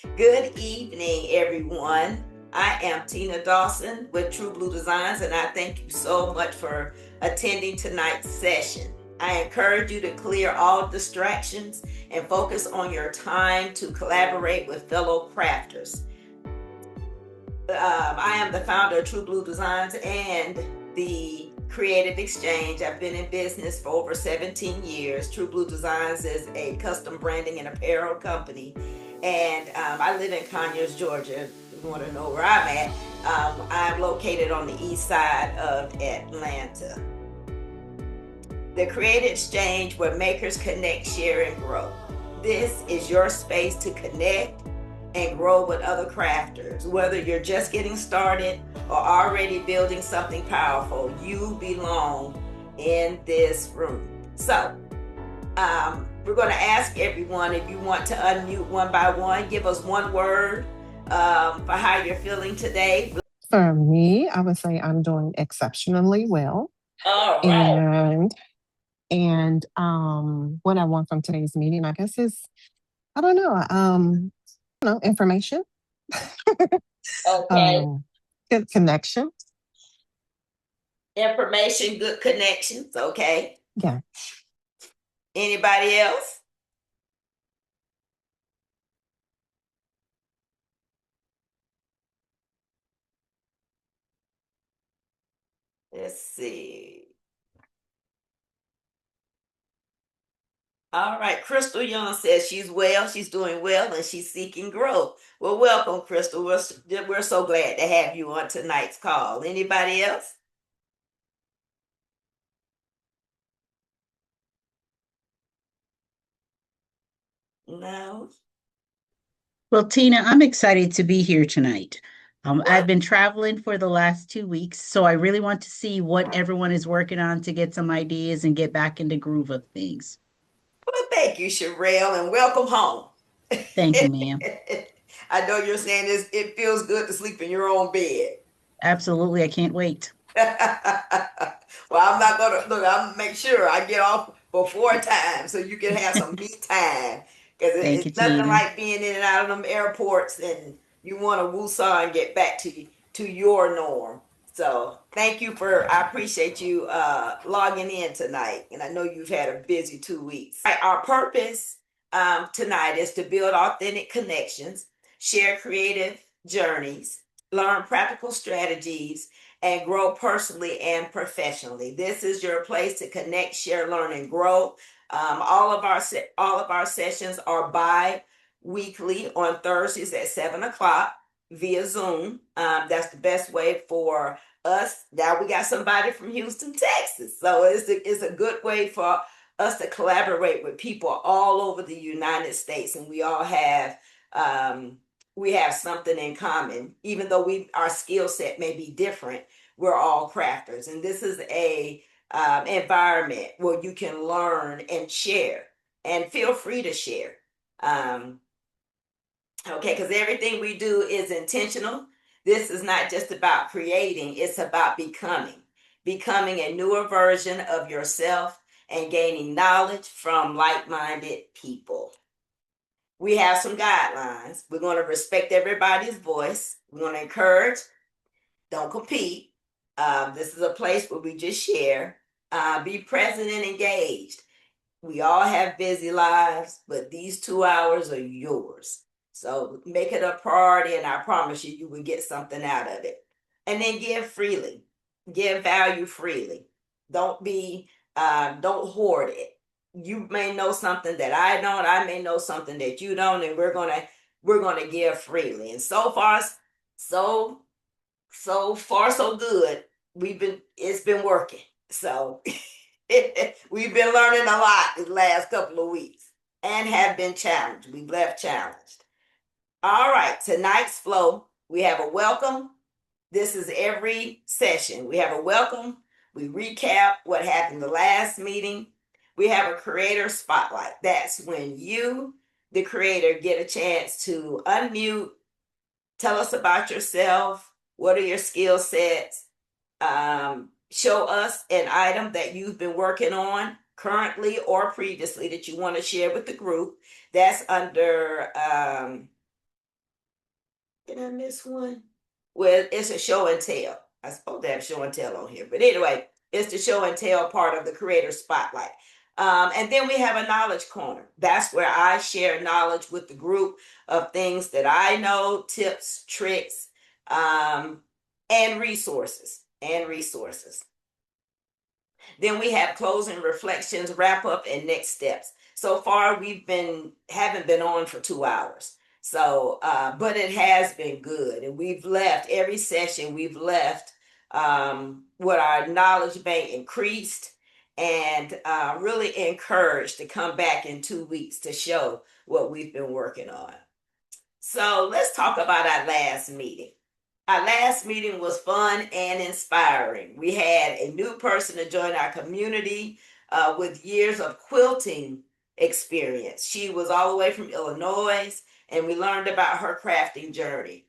Good evening, everyone. I am Tina Dawson with True Blue Designs, and I thank you so much for attending tonight's session. I encourage you to clear all distractions and focus on your time to collaborate with fellow crafters. I am the founder of True Blue Designs and the Creative Exchange. I've been in business for over 17 years. True Blue Designs is a custom branding and apparel company. And I live in Conyers, Georgia. If you want to know where I'm at, I'm located on the east side of Atlanta. The Creative Exchange, where makers connect, share, and grow. This is your space to connect and grow with other crafters. Whether you're just getting started or already building something powerful, you belong in this room. So, we're going to ask everyone if you want to unmute one by one, give us one word for how you're feeling today. For me, I would say I'm doing exceptionally well. All right. And what I want from today's meeting, I guess, is I don't know, information, Okay. good connection. Information, good connections. Okay. Yeah. Anybody else? Let's see. All right, Crystal Young says she's well, she's doing well, and she's seeking growth. Well, welcome, Crystal. We're so glad to have you on tonight's call. Anybody else? No. Well, Tina, I'm excited to be here tonight. I've What? been traveling for the last 2 weeks, so I really want to see what everyone is working on to get some ideas and get back in the groove of things. Well, thank you, Sherelle, and welcome home. Thank you, ma'am. I know you're saying this, it feels good to sleep in your own bed. Absolutely, I can't wait. Well, I'm not gonna look. I'm gonna make sure I get off before time so you can have some me time. Because Thank you, it's nothing Tina. like being in and out of them airports and you want to woosah and get back to your norm. So thank you for. I appreciate you logging in tonight, and I know you've had a busy 2 weeks. Our purpose tonight is to build authentic connections, share creative journeys, learn practical strategies, and grow personally and professionally. This is your place to connect, share, learn, and grow. All of our sessions are bi-weekly on Thursdays at 7 o'clock via Zoom. That's the best way for us. Now we got somebody from Houston, Texas, so it's a good way for us to collaborate with people all over the United States, and we have something in common, even though our skill set may be different. We're all crafters, and this is a environment where you can learn and share, and feel free to share. Um, okay, because everything we do is intentional. This is not just about creating; it's about becoming a newer version of yourself and gaining knowledge from like-minded people. We have some guidelines. We're going to respect everybody's voice. We're going to encourage, don't compete. This is a place where we just share, be present and engaged. We all have busy lives, but these 2 hours are yours. So make it a priority, and I promise you, you will get something out of it. And then give freely, give value freely. Don't hoard it. You may know something that I don't. I may know something that you don't, and we're gonna give freely. And so so far so good. It's been working. So we've been learning a lot these last couple of weeks and have been challenged. We've left challenged. All right, tonight's flow, we have a welcome. This is every session. We have a welcome. We recap what happened the last meeting. We have a creator spotlight. That's when you, the creator, get a chance to unmute, tell us about yourself. What are your skill sets? Show us an item that you've been working on currently or previously that you want to share with the group. That's under Did I miss one? Well, it's a show and tell. I supposed to have show and tell on here, but anyway, it's the show and tell part of the creator spotlight. And then we have a knowledge corner. That's where I share knowledge with the group of things that I know, tips, tricks, um, and resources. And resources. Then we have closing reflections, wrap up, and next steps. So far, haven't been on for 2 hours. So, but it has been good, and we've left every session. We've left what our knowledge bank increased, and really encouraged to come back in 2 weeks to show what we've been working on. So let's talk about our last meeting. Our last meeting was fun and inspiring. We had a new person to join our community with years of quilting experience. She was all the way from Illinois, and we learned about her crafting journey.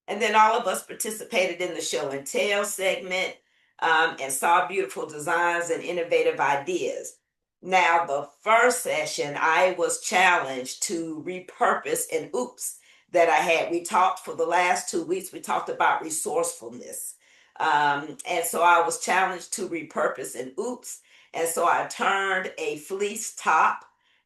And then all of us participated in the show and tell segment and saw beautiful designs and innovative ideas. Now, the first session, I was challenged to repurpose an oops that I had. We talked for the last 2 weeks, we talked about resourcefulness. And so I was challenged to repurpose an oops. And so I turned a fleece top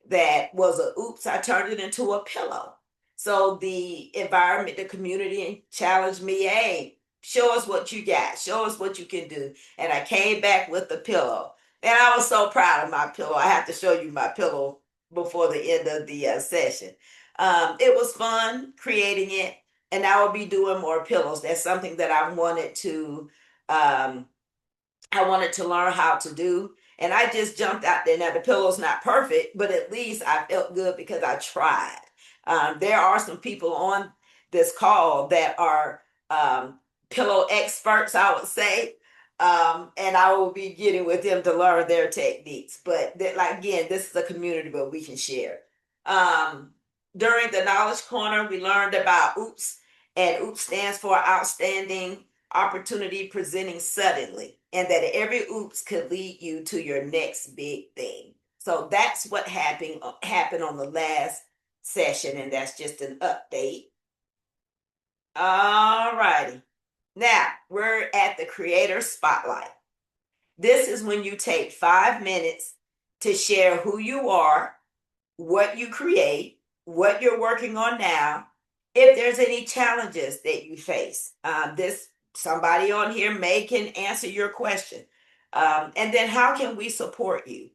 that was a oops, I turned it into a pillow. So the environment, the community challenged me, hey, show us what you got, show us what you can do. And I came back with the pillow. And I was so proud of my pillow. I have to show you my pillow before the end of the session. It was fun creating it, and I will be doing more pillows. That's something that um, I wanted to learn how to do. And I just jumped out there. Now the pillow's not perfect, but at least I felt good because I tried. There are some people on this call that are pillow experts, I would say. And I will be getting with them to learn their techniques. But like again, this is a community where we can share. Um, During the knowledge corner, we learned about OOPS, and OOPS stands for outstanding opportunity presenting suddenly, and that every oops could lead you to your next big thing. So that's what happened on the last session, and that's just an update. All righty. Now we're at the creator spotlight. This is when you take 5 minutes to share who you are, what you create, what you're working on now, if there's any challenges that you face. This somebody on here may can answer your question. And then how can we support you?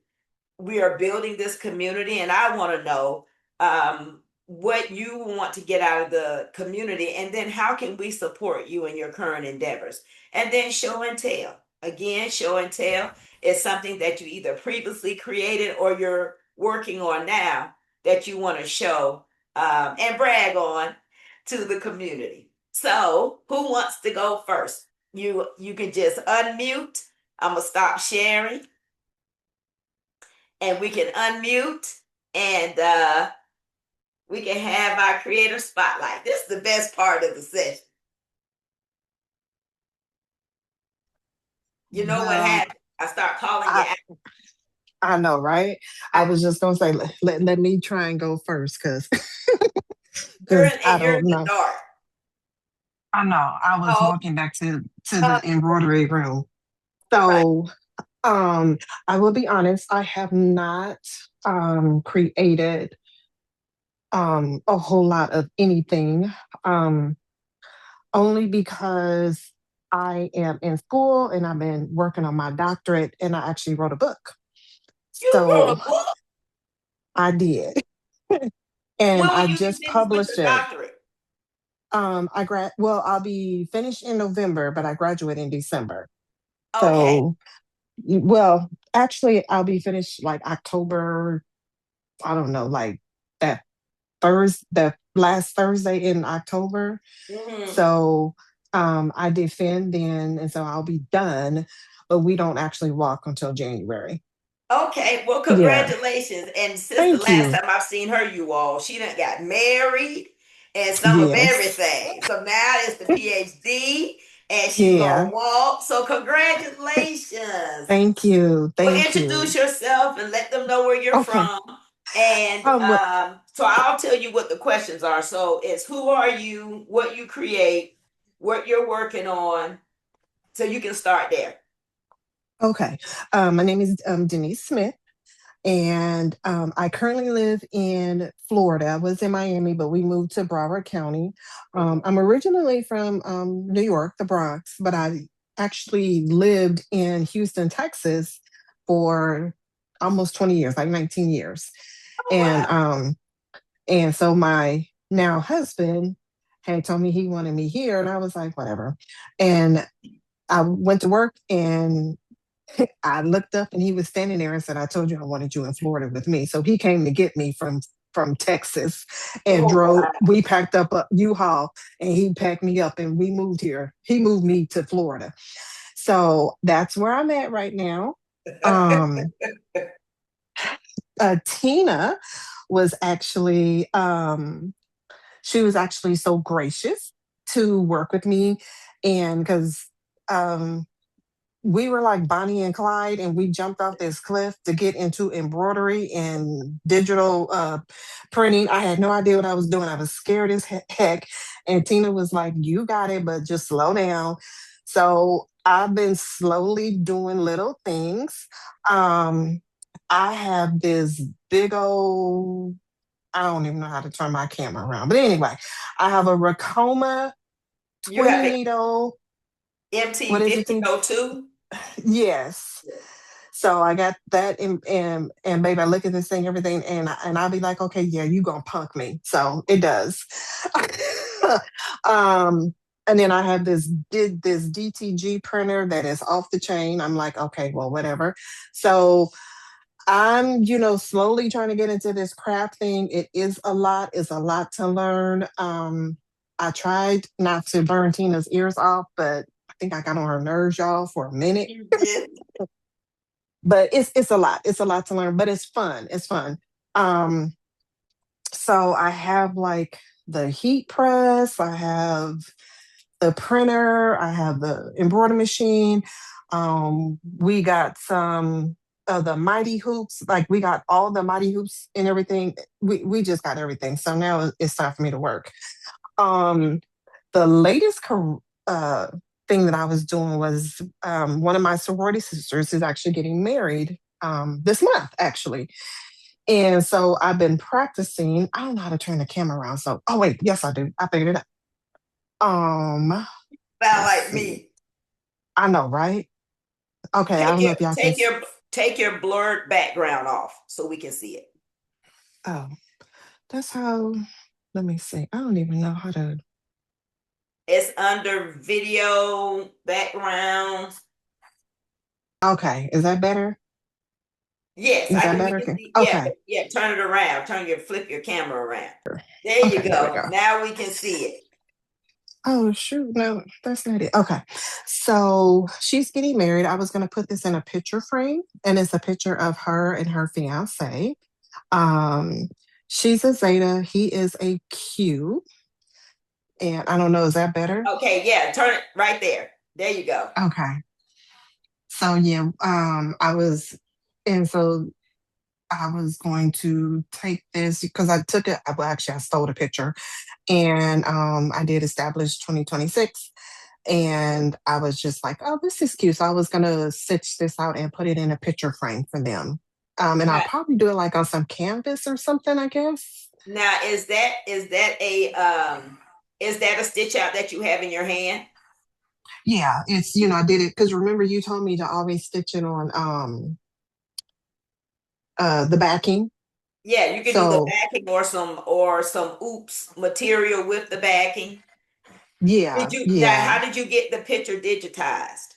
We are building this community, and I want to know what you want to get out of the community, and then how can we support you in your current endeavors. And then show and tell. Again, show and tell is something that you either previously created or you're working on now that you want to show and brag on to the community. So who wants to go first? You can just unmute. I'm gonna stop sharing, and we can unmute, and we can have our creator spotlight. This is the best part of the session. You know what Well, happened? I start calling you I, out. I know, right? I was just gonna say, let me try and go first, because You're in, I and you're in don't the know. dark. I know. I was Oh, walking back to uh, the embroidery room. right. So I will be honest, I have not created a whole lot of anything. Um Only because I am in school and I've been working on my doctorate, and I actually wrote a book. You wrote a So book. I did. And When I will you be just finished with published your it. doctorate? I'll be finished in November, but I graduate in December. Okay. So, well, actually, I'll be finished like October. I don't know, like that the last Thursday in October. Hmm. So, I defend then, and so I'll be done. But we don't actually walk until January. Okay, well, Yeah. congratulations. And since the Thank last you. time I've seen her, you all, she done got married and some of Yes. everything. So now it's the PhD, and she's gonna Yeah. walk. So congratulations. Thank you. Well, Thank introduce you. yourself and let them know where you're Okay. from. And Well, So I'll tell you what the questions are. So it's who are you, what you create, what you're working on. So you can start there. Okay. My name is Denise Smith, and I currently live in Florida. I was in Miami, but we moved to Broward County. I'm originally from New York, the Bronx, but I actually lived in Houston, Texas for almost 20 years, like 19 years. Oh And wow. and so my now husband had told me he wanted me here, and I was like, whatever. And I went to work, and I looked up and he was standing there and said, I told you I wanted you in Florida with me. So he came to get me from Texas and Oh drove. wow. We packed up a U-Haul and he packed me up and we moved here. He moved me to Florida. So that's where I'm at right now. Um, Tina was actually she was actually so gracious to work with me, and because um we were like Bonnie and Clyde, and we jumped off this cliff to get into embroidery and digital printing. I had no idea what I was doing. I was scared as heck. And Tina was like, "You got it, but just slow down." So I've been slowly doing little things. Um, I have this big old, I don't even know how to turn my camera around. But anyway, I have a Racoma You have 20 an needle. What is it, Tina? MT5002? Yes. So I got that, and baby, I look at this thing, everything, and I'll be like, okay, yeah, you gonna punk me. So it does. um, and then I have this DTG printer that is off the chain. I'm like, okay, well, whatever. So I'm, slowly trying to get into this craft thing. It is a lot. It's a lot to learn. I tried not to burn Tina's ears off, but I think I got on her nerves, y'all, for a minute. You did. But it's a lot. It's a lot to learn, but it's fun. It's fun. Um, so I have like the heat press, I have the printer, I have the embroidery machine. We got some of the mighty hoops, like we got all the mighty hoops and everything. We just got everything. So now it's time for me to work. Um, the latest uh, thing that I was doing was one of my sorority sisters is actually getting married this month, actually. And so I've been practicing. I don't know how to turn the camera around. So, oh wait, yes, I do. I figured it out. Sound Let's like see. me. I know, right? Okay, I Take don't know your if y'all can. take your take your blurred background off so we can see it. Oh, that's how. Let me see. I don't even know how to. It's under video background. Okay, is that better? Yes, Is I that can. We better? can Okay. see. Yeah, Okay. yeah. Turn it around. Flip your camera around. There you Okay, there we go. go. Now we can see it. Oh shoot, no, that's not it. Okay. So she's getting married. I was gonna put this in a picture frame, and it's a picture of her and her fiance. Um, she's a Zeta, he is a Q, and I don't know, is that better? Okay, yeah. Turn it right there. There you go. Okay. So yeah, and so I was going to take this because I took it. Well, actually, I stole the picture, and I did establish 2026. And I was just like, oh, this is cute. So I was gonna stitch this out and put it in a picture frame for them. And I'll Now, probably do it like on some canvas or something, I guess. now is that a stitch out that you have in your hand? Yeah, it's I did it because remember you told me to always stitch it on the backing. Yeah, you can do the So backing or some oops material with the backing. yeah, How yeah. did you get the picture digitized?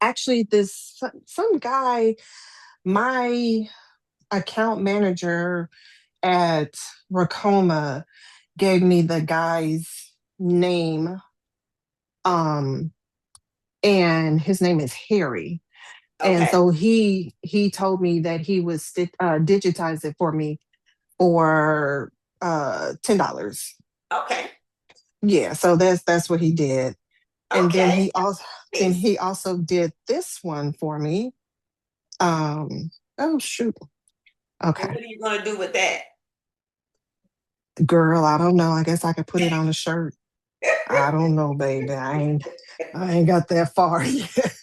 Actually, this some guy, my account manager at Racoma gave me the guy's name. Um, and his name is Harry. And Okay. so he told me that he would digitize it for me for $10. Okay. Yeah, so that's what he did. And then Okay. he Nice. also did this one for me. Um, oh shoot. And Okay. what are you going to do with that? Girl, I don't know. I guess I could put it on a shirt. I don't know, baby. I ain't got that far yet.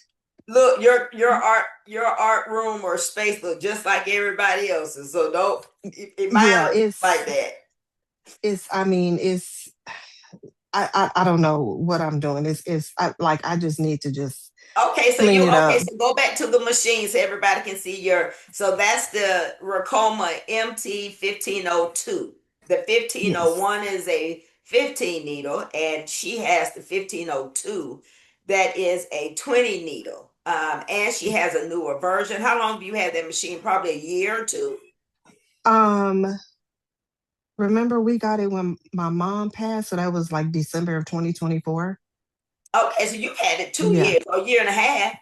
Look, your art room or space look just like everybody else's. So don't it mine Yeah, look like that. I mean, I don't know what I'm doing. Like I just need to just Okay, so clean you it okay, up. so go back to the machine so everybody can see your so that's the Racoma MT 1502. The Yes. 1501 is a 15 needle, and she has the 1502 that is a 20 needle. And she has a newer version. How long have you had that machine? Probably a year or two. Um, remember we got it when my mom passed, so that was like December of 2024. Okay, so you've had it two Yeah. years, or a year and a half.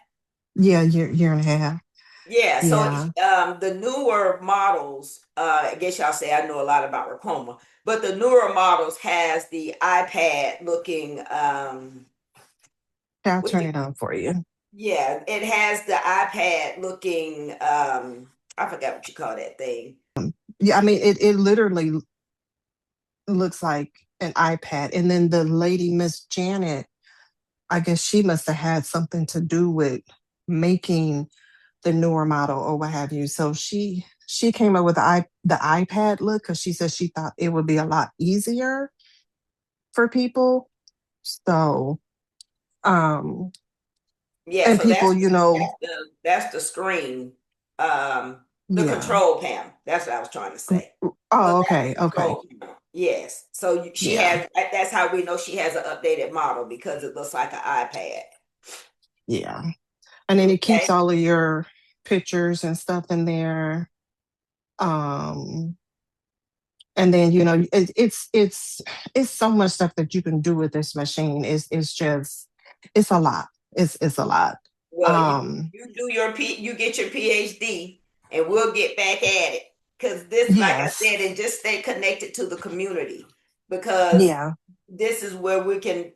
Yeah, year and a half. Yeah, so Yeah. the newer models, I guess y'all say I know a lot about Racoma, but the newer models has the iPad looking, I'll what turn you, it on for you. yeah, it has the iPad looking, I forgot what you call that thing. Yeah, I mean it literally looks like an iPad. And then the lady, Miss Janet, I guess she must have had something to do with making the newer model or what have you. So she came up with the iPad look because she said she thought it would be a lot easier for people. So um Yeah, and so people, you know, that's the screen, the yeah. control panel. That's what I was trying to say. So Oh, that's the okay, okay. control panel. Yes. So she Yeah, has. That's how we know she has an updated model because it looks like an iPad. yeah. And then it keeps Okay. all of your pictures and stuff in there. Um and then you know it's so much stuff that you can do with this machine. It's just it's a lot. It's a lot. Well, Um you get your PhD, and we'll get back at it because this, like I yes. said, and just stay connected to the community because Yeah. this is where we can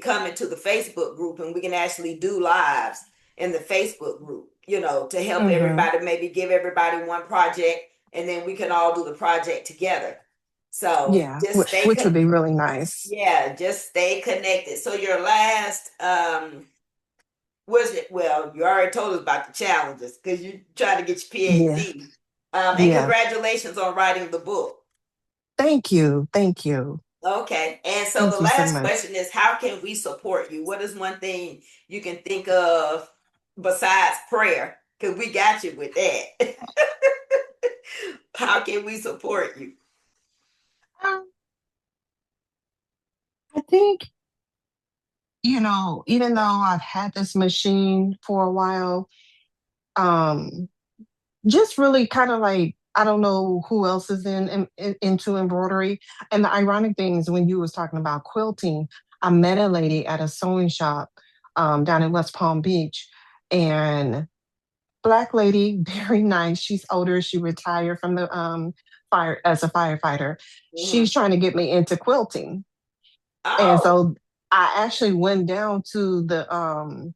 come into the Facebook group and we can actually do lives in the Facebook group, to help Hmm. everybody, maybe give everybody one project, and then we can all do the project together. So Yeah, just stay, which would be really nice. yeah, just stay connected. So your last was it? Well, you already told us about the challenges because you try to get your Yeah. PhD. And Yeah. congratulations on writing the book. Thank you. Thank you. Okay. And so the Thank you so last much. question is, how can we support you? What is one thing you can think of besides prayer? Because we got you with that. How can we support you? Um, I think, you know, even though I've had this machine for a while, um, just really kind of like I don't know who else is into embroidery. And the ironic thing is when you was talking about quilting, I met a lady at a sewing shop down in West Palm Beach, and black lady, very nice. She's older. She retired from the fire as a firefighter. She's Mhm. trying to get me into quilting, and Oh, so I actually went down to the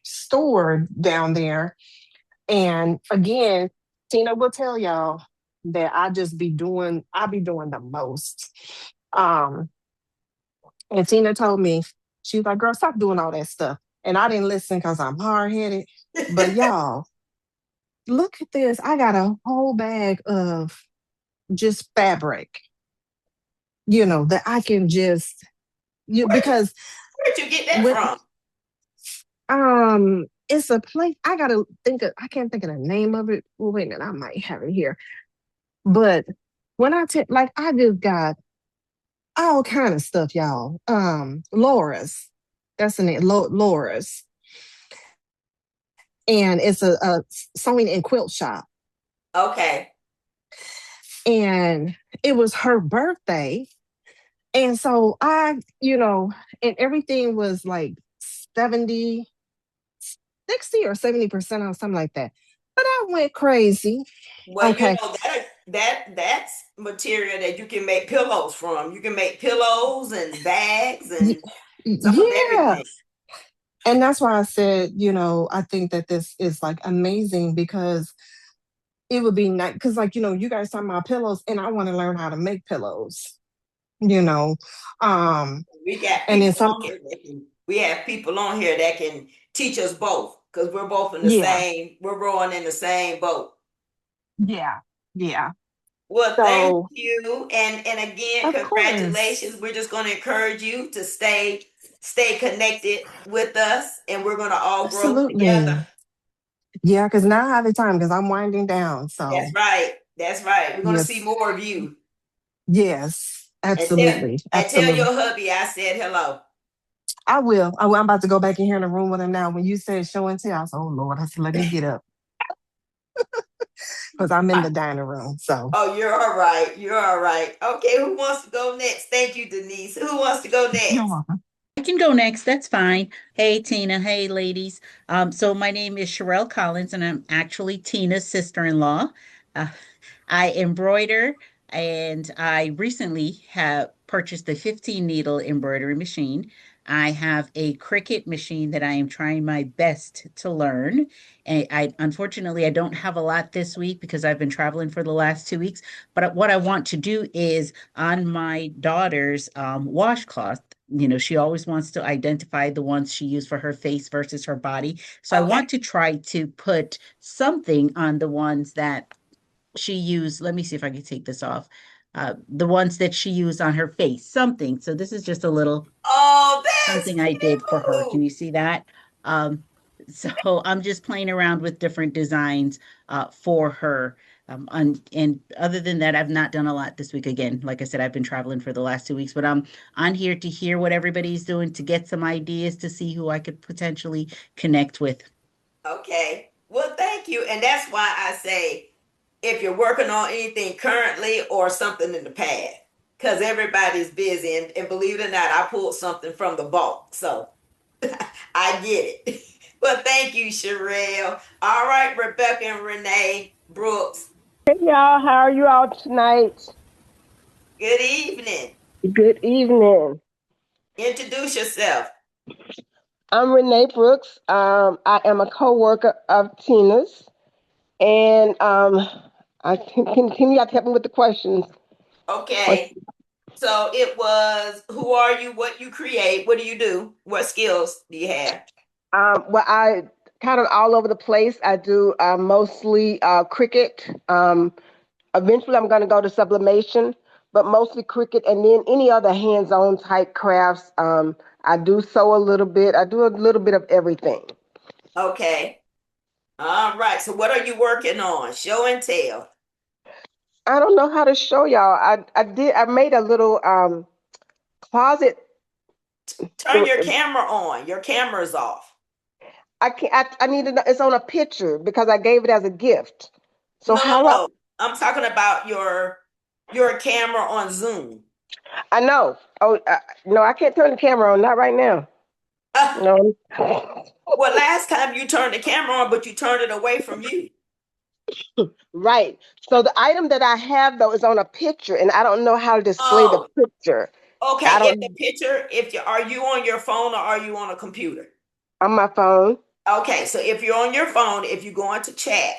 store down there, and again, Tina will tell y'all that I be doing the most. Um, and Tina told me, she was like, girl, stop doing all that stuff. And I didn't listen because I'm hard headed. But y'all, look at this. I got a whole bag of just fabric, you know, that I can just, where because where'd you get that with, from? it's a place, I can't think of the name of it. Well, wait a minute, I might have it here. But when like, I just got all kind of stuff, y'all. Laura's, that's the name, Laura's. And it's a sewing and quilt shop. Okay. And it was her birthday. And so and everything was like 70, 60 or 70% or something like that. But I went crazy. Well, Okay. that's material that you can make pillows from. You can make pillows and bags Y- and some of yeah. everything. And that's why I said, I think that this is like amazing because it would be nice because, like, you guys talking about pillows, and I want to learn how to make pillows. You know, um, We got and then people some. on here we have people on here that can teach us both because we're both in the Yeah, same, we're rowing in the same boat. yeah, yeah. Well, thank So, you. And again, of congratulations. course, We're just going to encourage you to stay connected with us and we're going to all grow together. absolutely. Yeah, because now I have the time because I'm winding down. That's So, right. That's right. We're going to see yes, more of you. yes, And tell absolutely, and tell absolutely. your hubby I said hello. I will. I'm about to go back in here in the room with him now. When you said show and tell, I said, "Oh Lord," I said, "Let me get up," because I'm in the dining room. So, Oh, you're all right. You're all right. Okay, who wants to go next? Thank you, Denise. Who wants to go you're next? welcome. I can go next. That's fine. Hey, Tina. Hey, ladies. So my name is Sherelle Collins, and I'm actually Tina's sister-in-law. Uh, I embroider, and I recently have purchased a 15 needle embroidery machine. I have a Cricut machine that I am trying my best to learn. And I unfortunately I don't have a lot this week because I've been traveling for the last 2 weeks. But what I want to do is on my daughter's washcloth. She always wants to identify the ones she used for her face versus her body. So I Okay. want to try to put something on the ones that she used. Let me see if I can take this off. The ones that she used on her face, something. So this is just a little Oh, that's something I did for her. Can cute. you see that? Um, so I'm just playing around with different designs for her. And other than that, I've not done a lot this week. Again, like I said, I've been traveling for the last 2 weeks, but I'm on here to hear what everybody's doing, to get some ideas, to see who I could potentially connect with. Okay. Well, thank you. And that's why I say if you're working on anything currently or something in the past, because everybody's busy. And believe it or not, I pulled something from the vault. So I get it. But thank you, Sherelle. All right, Rebecca and Renee Brooks. Hey y'all, how are you all tonight? Good evening. Good evening. Introduce yourself. I'm Renee Brooks. I am a co-worker of Tina's, and I can you guys help me with the questions? Or, Okay. So it was who are you, what you create, what do you do, what skills do you have? well, I kind of all over the place. I do mostly cricket. Eventually, I'm going to go to sublimation, but mostly cricket, and then any other hands-on type crafts. I do sew a little bit. I do a little bit of everything. Okay. All right. So what are you working on? Show and tell. I don't know how to show y'all. I made a little closet. Turn your camera on. Your camera's off. I need to know, it's on a picture because I gave it as a gift. So No, no, how do no. I'm talking about your camera on Zoom. I know? Oh no, I can't turn the camera on. Not right now. No. Well, last time you turned the camera on, but you turned it away from you. Right. So the item that I have though is on a picture, and I don't know how to display the Oh, picture. okay. I If the don't picture, if you are you on your phone or are you on a computer? on my phone. Okay, so if you're on your phone, if you go into chat,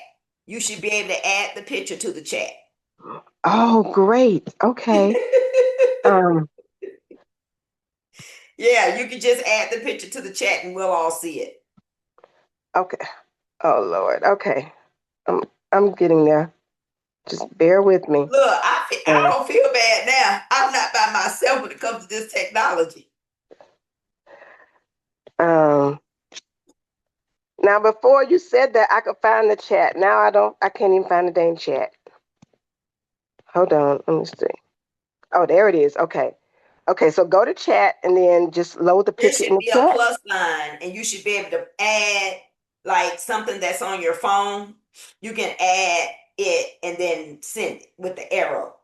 you should be able to add the picture to the chat. Oh, great. Okay. Um. Yeah, you can just add the picture to the chat and we'll all see it. Okay. Oh Lord. Okay. I'm I'm getting there. Just bear with me. Look, I Um. don't feel bad now. I'm not by myself when it comes to this technology. um Now, before you said that I could find the chat. Now I don't. I can't even find the dang chat. Hold on. Let me see. Oh, there it is. Okay. Okay. So go to chat and then just load the There picture in should the be a chat. plus sign, and you should be able to add like something that's on your phone. You can add it and then send it with the arrow.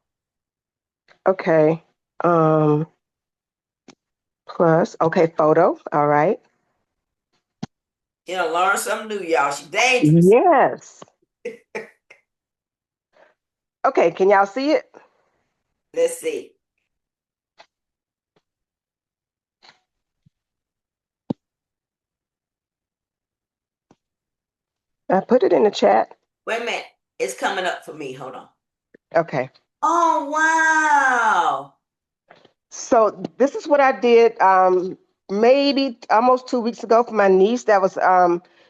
Okay. Um. Plus. Okay. Photo. All right. You know, learn something new, y'all. She's dangerous. Yes. Okay. Can y'all see it? Let's see. I put it in the chat. Wait a minute. It's coming up for me. Hold on. Okay. Oh, wow. So this is what I did maybe almost 2 weeks ago for my niece. That was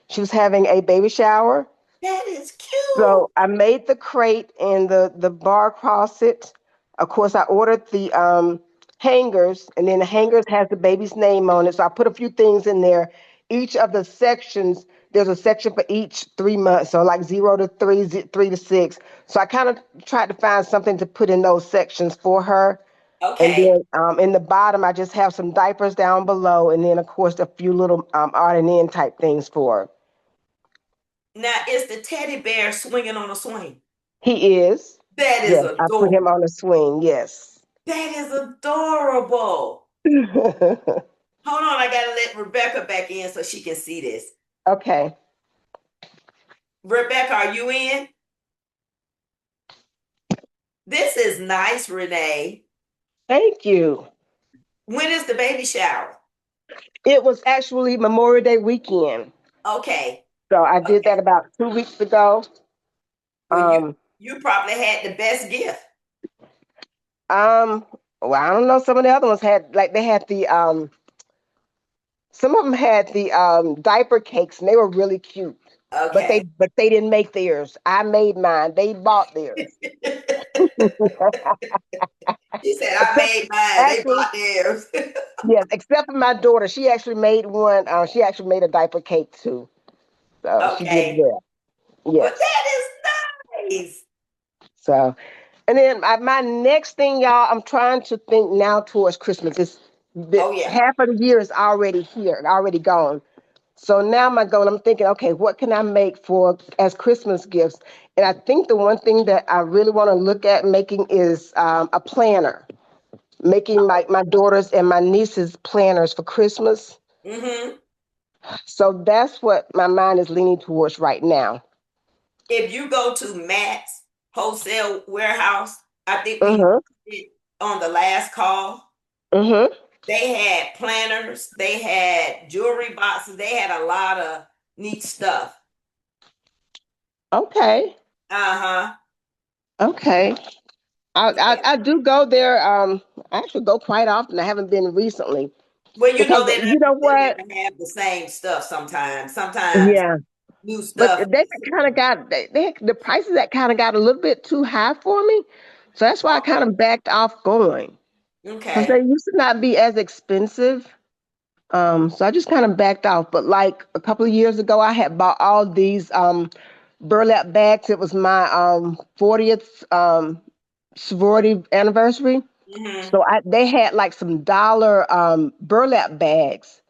she was having a baby shower. That is cute. So I made the crate and the bar across it. Of course, I ordered the hangers, and then the hangers has the baby's name on it. So I put a few things in there. Each of the sections, there's a section for each 3 months. So like 0 to 3, 3 to 6. So I kind of tried to find something to put in those sections for her. And Okay. then in the bottom, I just have some diapers down below, and then of course a few little odd and end type things for her. Now, is the teddy bear swinging on a swing? He is. That is Yes, I put him adorable. on a swing. Yes. That is adorable. Hold on, I gotta let Rebecca back in so she can see this. Okay. Rebecca, are you in? This is nice, Renee. Thank you. When is the baby shower? It was actually Memorial Day weekend. Okay. So I did Okay. that about 2 weeks ago. Well, you Um, you probably had the best gift. well, I don't know. Some of the other ones had like they had the some of them had the diaper cakes and they were really cute. But Okay. they didn't make theirs. I made mine. They bought theirs. She said, I Except made mine. They actually, bought theirs. yes, except for my daughter. She actually made one. She actually made a diaper cake too. So she did Okay. well. Well, Yes. that is nice. So, and then my next thing, y'all, I'm trying to think now towards Christmas. It's the Oh, yeah. half of the year is already here, already gone. So now my goal, I'm thinking, okay, what can I make for as Christmas gifts? And I think the one thing that I really want to look at making is a planner, making my daughters and my nieces planners for Christmas. Mm-hmm. So that's what my mind is leaning towards right now. If you go to Matt's wholesale warehouse, I think we Mm-hmm. did on the last call. Mm-hmm. They had planners, they had jewelry boxes, they had a lot of neat stuff. Okay. Uh-huh. Okay. Yeah. I do go there. I actually go quite often. I haven't been recently Well, you because know you know they what? never have the same stuff sometimes. Sometimes Yeah, new but stuff. they kind of got the prices that kind of got a little bit too high for me, so that's why I kind of backed off going because they Okay. used to not be as expensive. So I just kind of backed off. But like a couple of years ago, I had bought all these burlap bags. It was my 40th sorority anniversary. Mm-hmm. So they had like some dollar burlap bags,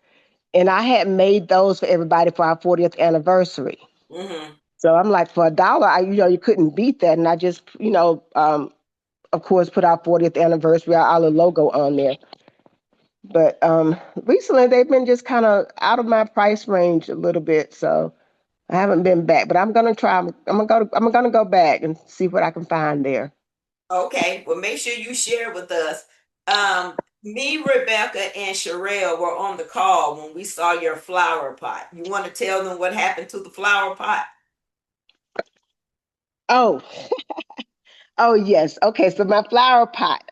and I had made those for everybody for our 40th anniversary. Mm-hmm. So I'm like, for $1, you couldn't beat that, and I just of course put our 40th anniversary, our logo on there. But recently they've been just kind of out of my price range a little bit, so I haven't been back. But I'm gonna try. I'm gonna go back and see what I can find there. Okay. Well, make sure you share with us. Me, Rebecca, and Sherelle were on the call when we saw your flower pot. You want to tell them what happened to the flower pot? Oh, oh yes. Okay, so my flower pot.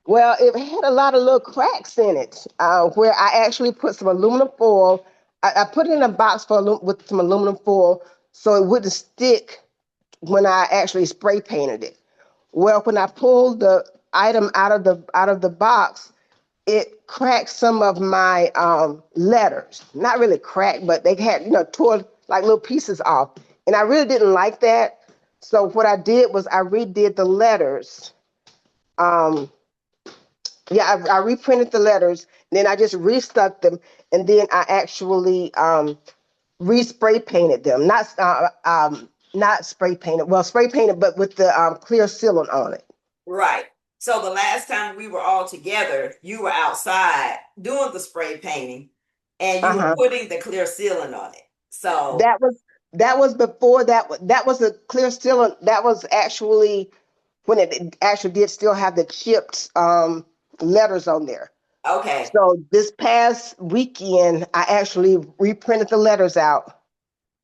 Well, it had a lot of little cracks in it, where I actually put some aluminum foil. I put it in a box with some aluminum foil so it wouldn't stick when I actually spray painted it. Well, when I pulled the item out of the box, it cracked some of my letters. Not really cracked, but they had tore like little pieces off, and I really didn't like that. So what I did was I redid the letters. Um, yeah, I reprinted the letters, then I just restuck them, and then I actually respray painted them. Not spray painted. Well, spray painted, but with the clear sealant on it. Right. So the last time we were all together, you were outside doing the spray painting and you were Uh-huh. putting the clear sealant on it. So, That was before that was a clear sealant. That was actually when it actually did still have the chipped letters on there. okay. So this past weekend, I actually reprinted the letters out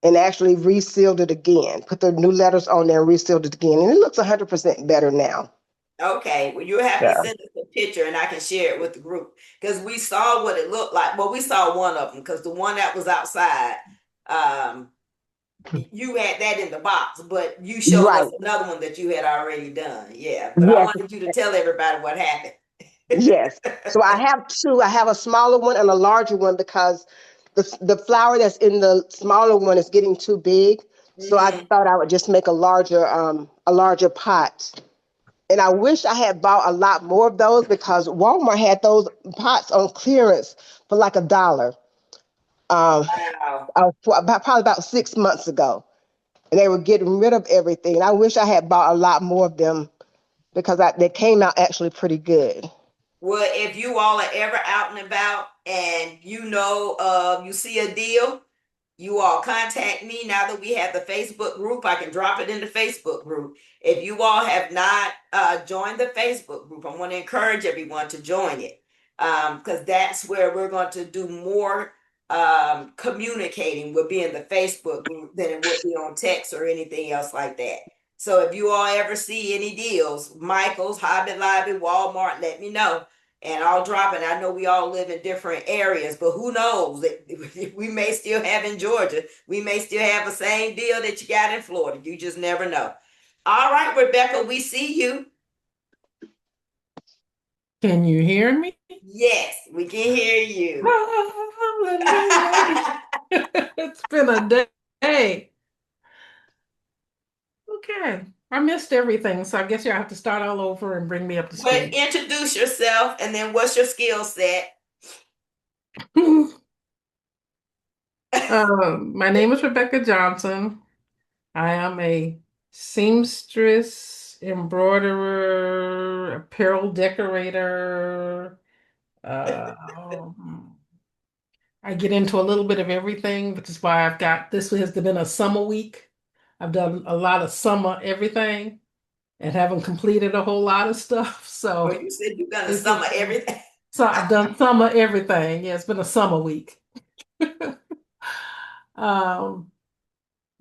and actually resealed it again. Put the new letters on there and resealed it again. And it looks 100% better now. Okay, well, you have to Yeah. send us a picture and I can share it with the group because we saw what it looked like. Well, we saw one of them because the one that was outside, um, you had that in the box, but you showed us Right. another one that you had already done. Yeah, but I Yes. wanted you to tell everybody what happened. Yes. So I have two. I have a smaller one and a larger one because the flower that's in the smaller one is getting too big. So I Hmm. thought I would just make a larger pot. And I wish I had bought a lot more of those because Walmart had those pots on clearance for like $1. Um, Wow. probably about 6 months ago, and they were getting rid of everything. And I wish I had bought a lot more of them because they came out actually pretty good. Well, if you all are ever out and about and you see a deal, you all contact me now that we have the Facebook group. I can drop it in the Facebook group. If you all have not joined the Facebook group, I want to encourage everyone to join it because that's where we're going to do more communicating will be in the Facebook group than it would be on text or anything else like that. So if you all ever see any deals, Michael's, Hobby Lobby, Walmart, let me know and I'll drop it. I know we all live in different areas, but who knows? We may still have in Georgia. We may still have the same deal that you got in Florida. You just never know. All right, Rebecca, we see you. Can you hear me? Yes, we can hear you. Hallelujah. It's been a day. Okay. I missed everything, so I guess you'll have to start all over and bring me up to Well, speed. introduce yourself and then what's your skill set? My name is Rebecca Johnson. I am a seamstress, embroiderer, apparel decorator. I get into a little bit of everything, which is why this has been a summer week. I've done a lot of summer everything and haven't completed a whole lot of stuff. Oh, So you said you're gonna it's summer just everything. so I've done summer everything. Yeah, it's been a summer week. Um,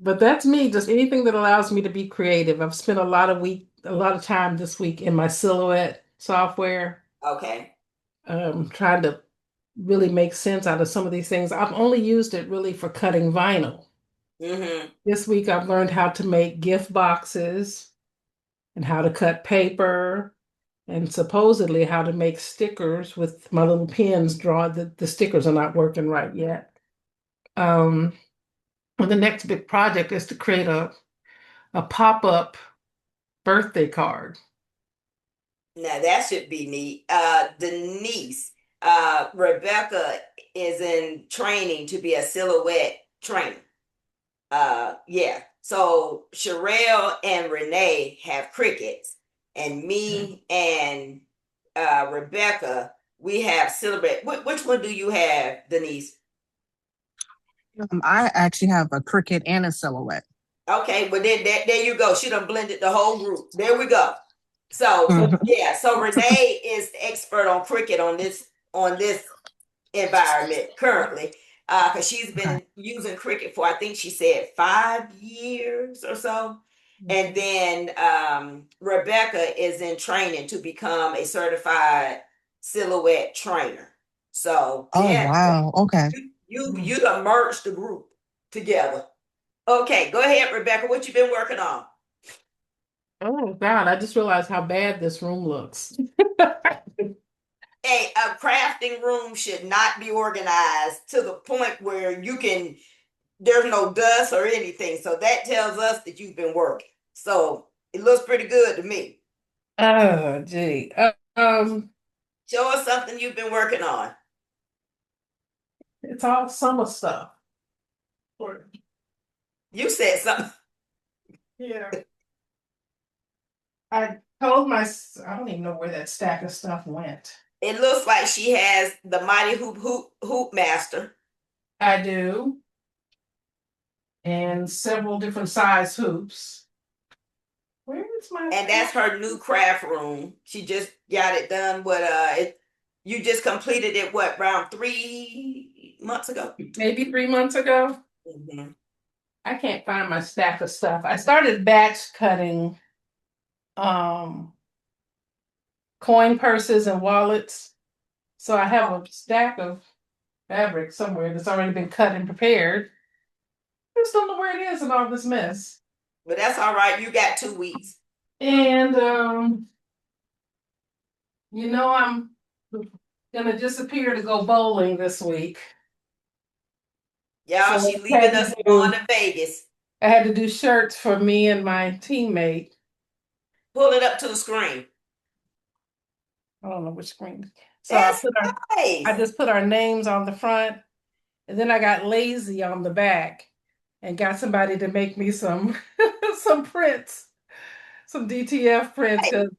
but that's me, just anything that allows me to be creative. I've spent a lot of time this week in my Silhouette software, Okay. trying to really make sense out of some of these things. I've only used it really for cutting vinyl. Mm-hmm. This week I've learned how to make gift boxes and how to cut paper and supposedly how to make stickers with my little pens drawn. The stickers are not working right yet. Um, and the next big project is to create a pop-up birthday card. Now that should be neat. Denise, Rebecca is in training to be a silhouette trainer. Yeah. So Sherelle and Renee have crickets, and me and Rebecca, we have silhouette. Which one do you have, Denise? I actually have a Cricut and a Silhouette. Okay, well then there you go. She done blended the whole group. There we go. So So, Mhm. yeah, so Renee is the expert on cricket on this environment currently. Because she's Okay. been using cricket for I think she said 5 years or so. And then Rebecca is in training to become a certified silhouette trainer. So Oh, yeah, wow. Okay. you done merged the group together. Okay, go ahead, Rebecca. What you been working on? oh God, I just realized how bad this room looks. A crafting room should not be organized to the point where there's no dust or anything. So that tells us that you've been working. So it looks pretty good to me. Oh, gee. Show us something you've been working on. It's all summer stuff. You said something. Yeah. I told I don't even know where that stack of stuff went. It looks like she has the Mighty Hoop Master. I do, and several different size hoops. Where is my And that's her new craft room. She just got it done. You just completed it what, around 3 months ago? maybe 3 months ago? Mhm. I can't find my stack of stuff. I started batch cutting coin purses and wallets. So I have a stack of fabric somewhere that's already been cut and prepared. I just don't know where it is in all this mess. But that's all right. You got 2 weeks. And I'm gonna disappear to go bowling this week. Y'all, So she's leaving us and going to Vegas. I had to do shirts for me and my teammate. Pull it up to the screen. I don't know which screen. So That's nice. I just put our names on the front, and then I got lazy on the back and got somebody to make me some some prints, some DTF prints, because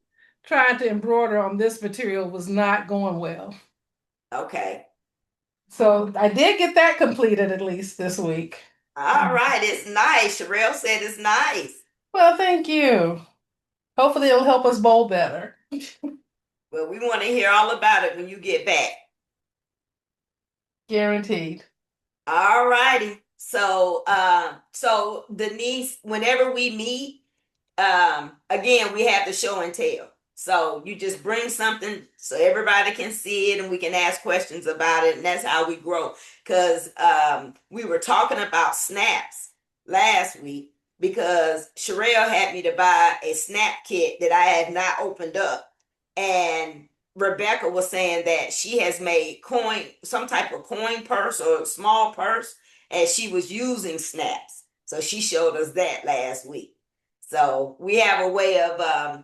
trying to embroider on this material was not going well. Okay. So I did get that completed at least this week. All right. It's nice. Sherelle said it's nice. Well, thank you. Hopefully it'll help us bowl better. Well, we want to hear all about it when you get back. Guaranteed. All righty. So Denise, whenever we meet, again, we have the show and tell. So you just bring something so everybody can see it and we can ask questions about it, and that's how we grow. Because we were talking about snaps last week because Sherelle had me to buy a snap kit that I had not opened up, and Rebecca was saying that she has made some type of coin purse or small purse, and she was using snaps. So she showed us that last week. So we have a way of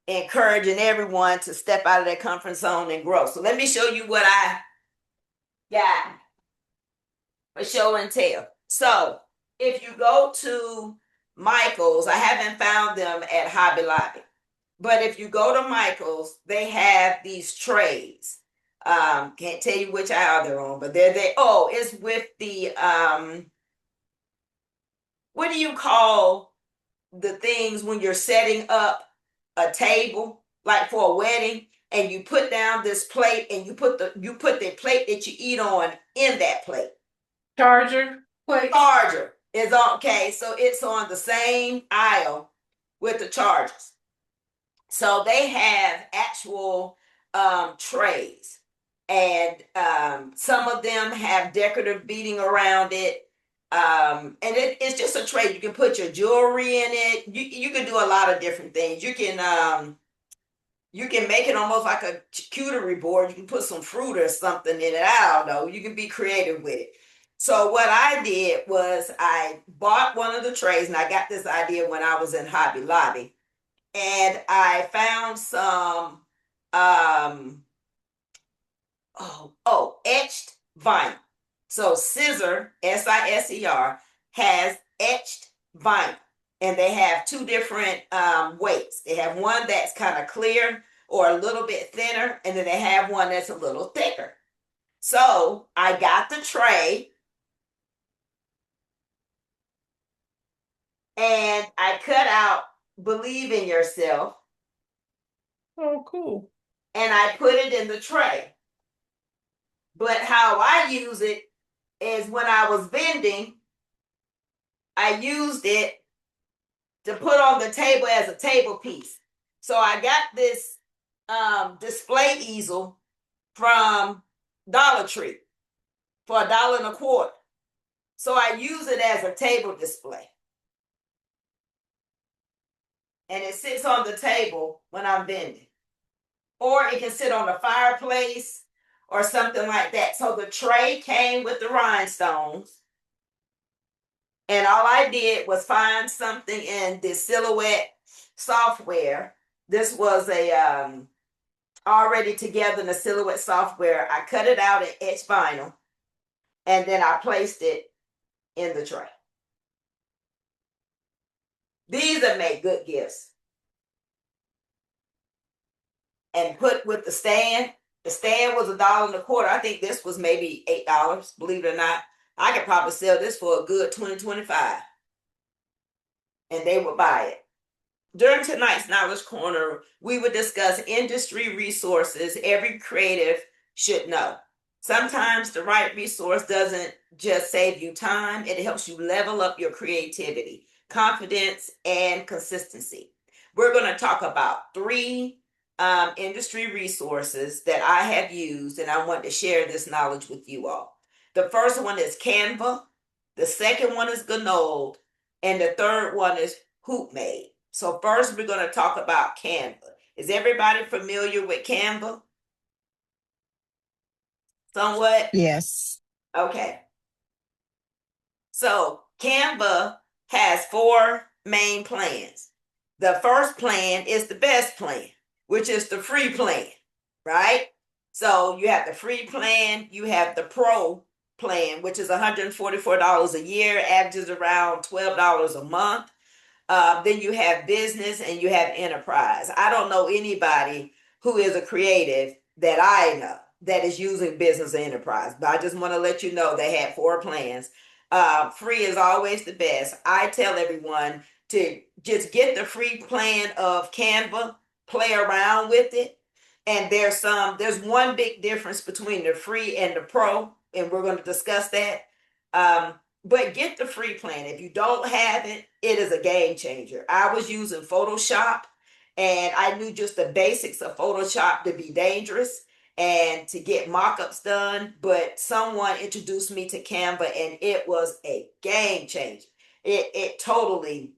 encouraging everyone to step out of their comfort zone and grow. So let me show you what I got for show and tell. So if you go to Michael's, I haven't found them at Hobby Lobby, but if you go to Michael's, they have these trays. Can't tell you which aisle they're on, but they're there. Oh, it's with the what do you call the things when you're setting up a table, like for a wedding, and you put down this plate and you put the plate that you eat on in that plate. Charger plate. Charger is on. Okay, so it's on the same aisle with the chargers. So they have actual trays, and some of them have decorative beading around it. And it's just a tray. You can put your jewelry in it. You can do a lot of different things. You can make it almost like a charcuterie board. You can put some fruit or something in it. I don't know. You can be creative with it. So what I did was I bought one of the trays, and I got this idea when I was in Hobby Lobby, and I found some etched vinyl. So Scissor, Siser, has etched vinyl, and they have two different weights. They have one that's kind of clear or a little bit thinner, and then they have one that's a little thicker. So I got the tray, and I cut out "Believe in Yourself." Oh, cool. And I put it in the tray. But how I use it is when I was vending, I used it to put on the table as a table piece. So I got this display easel from Dollar Tree for $1.25. So I use it as a table display. And it sits on the table when I'm vending. Or it can sit on the fireplace or something like that. So the tray came with the rhinestones. And all I did was find something in the Silhouette software. This was a already together in the Silhouette software. I cut it out in etched vinyl, and then I placed it in the tray. These are make good gifts. And put with the stand. The stand was $1.25. I think this was maybe $8, believe it or not. I could probably sell this for a good $20-25. And they would buy it. During tonight's Knowledge Corner, we would discuss industry resources every creative should know. Sometimes the right resource doesn't just save you time, it helps you level up your creativity, confidence, and consistency. We're going to talk about three industry resources that I have used, and I want to share this knowledge with you all. The first one is Canva, the second one is Gunold, and the third one is Hoopmade. So, first, we're going to talk about Canva. Is everybody familiar with Canva? Somewhat? Yes. Okay. So Canva has four main plans. The first plan is the best plan, which is the free plan, right? So you have the free plan, you have the pro plan, which is $144 a year, averages around $12 a month. Then you have business and you have enterprise. I don't know anybody who is a creative that I know that is using business or enterprise, but I just want to let you know they had four plans. Free is always the best. I tell everyone to just get the free plan of Canva, play around with it. And there's one big difference between the free and the pro, and we're going to discuss that. But get the free plan. If you don't have it, it is a game changer. I was using Photoshop and I knew just the basics of Photoshop to be dangerous and to get mockups done. But someone introduced me to Canva and it was a game changer. It totally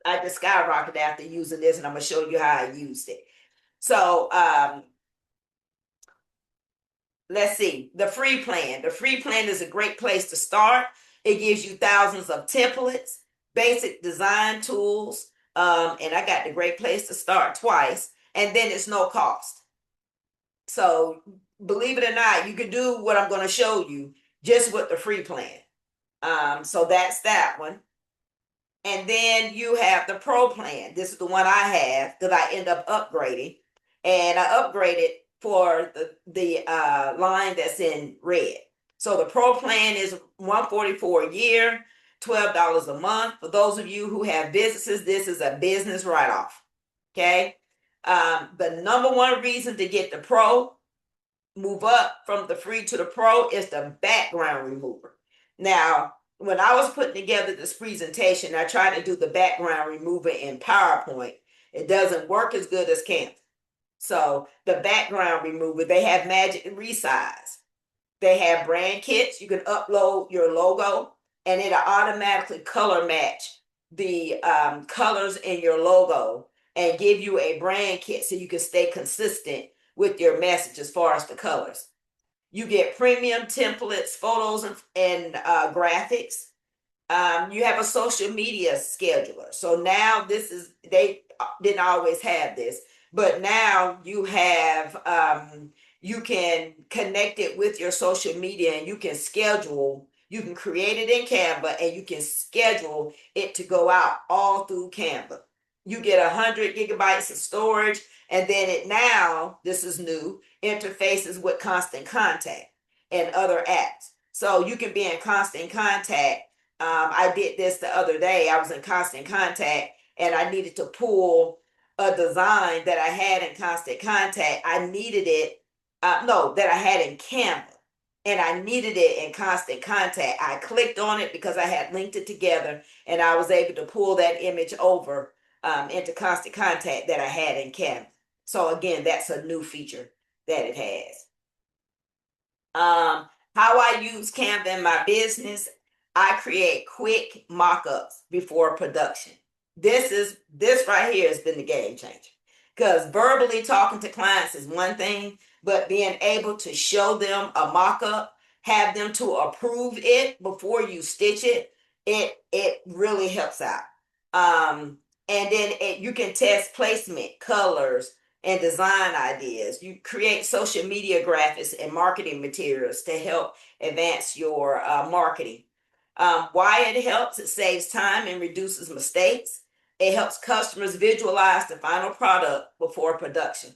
I just skyrocketed after using this, and I'm going to show you how I used it. So, let's see, the free plan. The free plan is a great place to start. It gives you thousands of templates, basic design tools, and I got the great place to start twice, and then it's no cost. So believe it or not, you can do what I'm going to show you just with the free plan. So that's that one. And then you have the pro plan. This is the one I have that I end up upgrading. And I upgraded for the line that's in red. So the pro plan is $144 a year, $12 a month. For those of you who have businesses, this is a business write-off. Okay. The number one reason to get the pro, move up from the free to the pro, is the background remover. Now, when I was putting together this presentation, I tried to do the background remover in PowerPoint. It doesn't work as good as Canva. So the background remover, they have magic resize. They have brand kits. You can upload your logo and it'll automatically color match the colors in your logo and give you a brand kit so you can stay consistent with your message as far as the colors. You get premium templates, photos, and graphics. You have a social media scheduler. So now they didn't always have this, but now you have, you can connect it with your social media and you can schedule, you can create it in Canva and you can schedule it to go out all through Canva. You get 100 gigabytes of storage, and then this is new, interfaces with Constant Contact and other apps. So you can be in constant contact. I did this the other day. I was in Constant Contact and I needed to pull a design that I had in Constant Contact. I needed it, no, that I had in Canva, and I needed it in Constant Contact. I clicked on it because I had linked it together and I was able to pull that image over into Constant Contact that I had in Canva. So again, that's a new feature that it has. How I use Canva in my business, I create quick mock-ups before production. This right here has been the game changer, because verbally talking to clients is one thing, but being able to show them a mock-up, have them to approve it before you stitch it, it really helps out. And then you can test placement, colors, and design ideas. You create social media graphics and marketing materials to help advance your marketing. Why it helps: it saves time and reduces mistakes. It helps customers visualize the final product before production.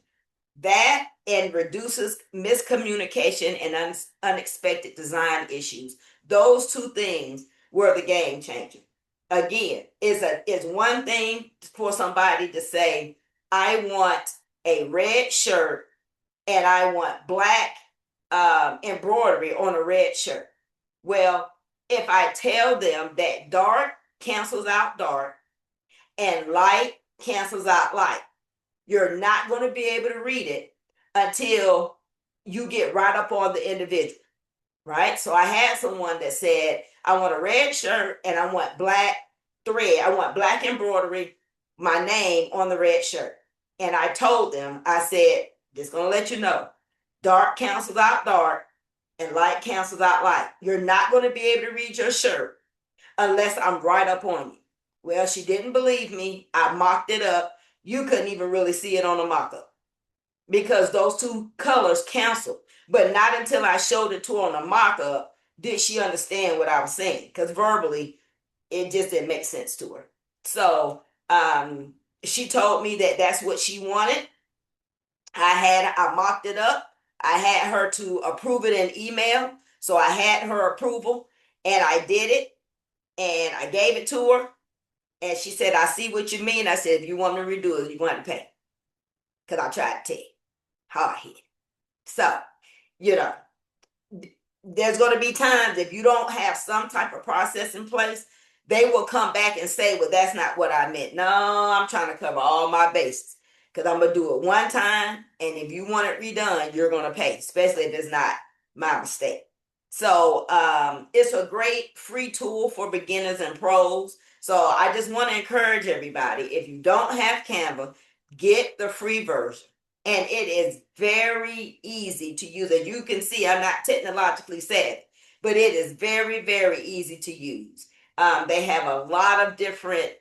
That and reduces miscommunication and unexpected design issues. Those two things were the game changer. Again, it's one thing for somebody to say, I want a red shirt and I want black embroidery on a red shirt. Well, if I tell them that dark cancels out dark and light cancels out light, you're not going to be able to read it until you get right up on the individual, right? So I had someone that said, I want a red shirt and I want black thread. I want black embroidery, my name on the red shirt. And I told them, I said, just going to let you know, dark cancels out dark and light cancels out light. You're not going to be able to read your shirt unless I'm right up on you. Well, she didn't believe me. I mocked it up. You couldn't even really see it on the mock-up because those two colors canceled. But not until I showed it to her on the mock-up did she understand what I was saying, because verbally, it just didn't make sense to her. So she told me that that's what she wanted. I mocked it up. I had her to approve it in email. So I had her approval and I did it and I gave it to her. And she said, I see what you mean. I said, if you want me to redo it, you're going to pay. Because I tried to tell you. Hard hit. So, you know, there's going to be times if you don't have some type of process in place, they will come back and say, well, that's not what I meant. No, I'm trying to cover all my bases because I'm going to do it one time. And if you want it redone, you're going to pay, especially if it's not my mistake. So it's a great free tool for beginners and pros. So I just want to encourage everybody, if you don't have Canva, get the free version. And it is very easy to use. As you can see, I'm not technologically savvy, but it is very, very easy to use. They have a lot of different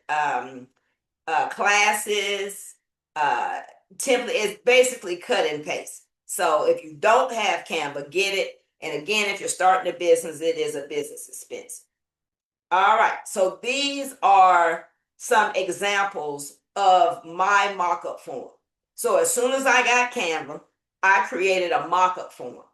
classes. Template is basically cut and paste. So if you don't have Canva, get it. And again, if you're starting a business, it is a business expense. All right, so these are some examples of my mock-up form. So as soon as I got Canva, I created a mock-up form.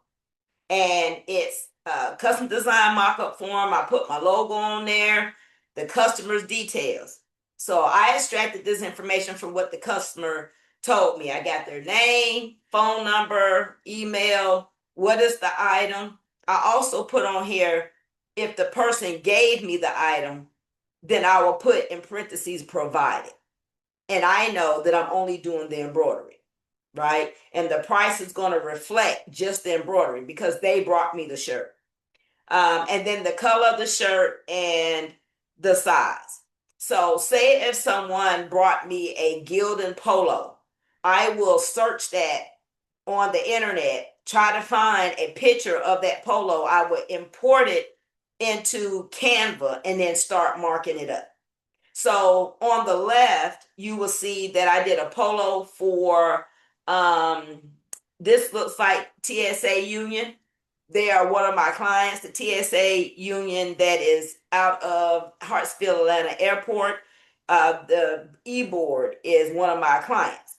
And it's a custom design mock-up form. I put my logo on there, the customer's details. So I extracted this information from what the customer told me. I got their name, phone number, email, what is the item. I also put on here, if the person gave me the item, then I will put in parentheses provided. And I know that I'm only doing the embroidery, right? And the price is going to reflect just the embroidery because they brought me the shirt. And then the color of the shirt and the size. So say if someone brought me a Gildan polo, I will search that on the internet, try to find a picture of that polo. I would import it into Canva and then start marking it up. So on the left, you will see that I did a polo for, this looks like TSA Union. They are one of my clients, the TSA Union that is out of Hartsfield, Atlanta Airport. The e-board is one of my clients.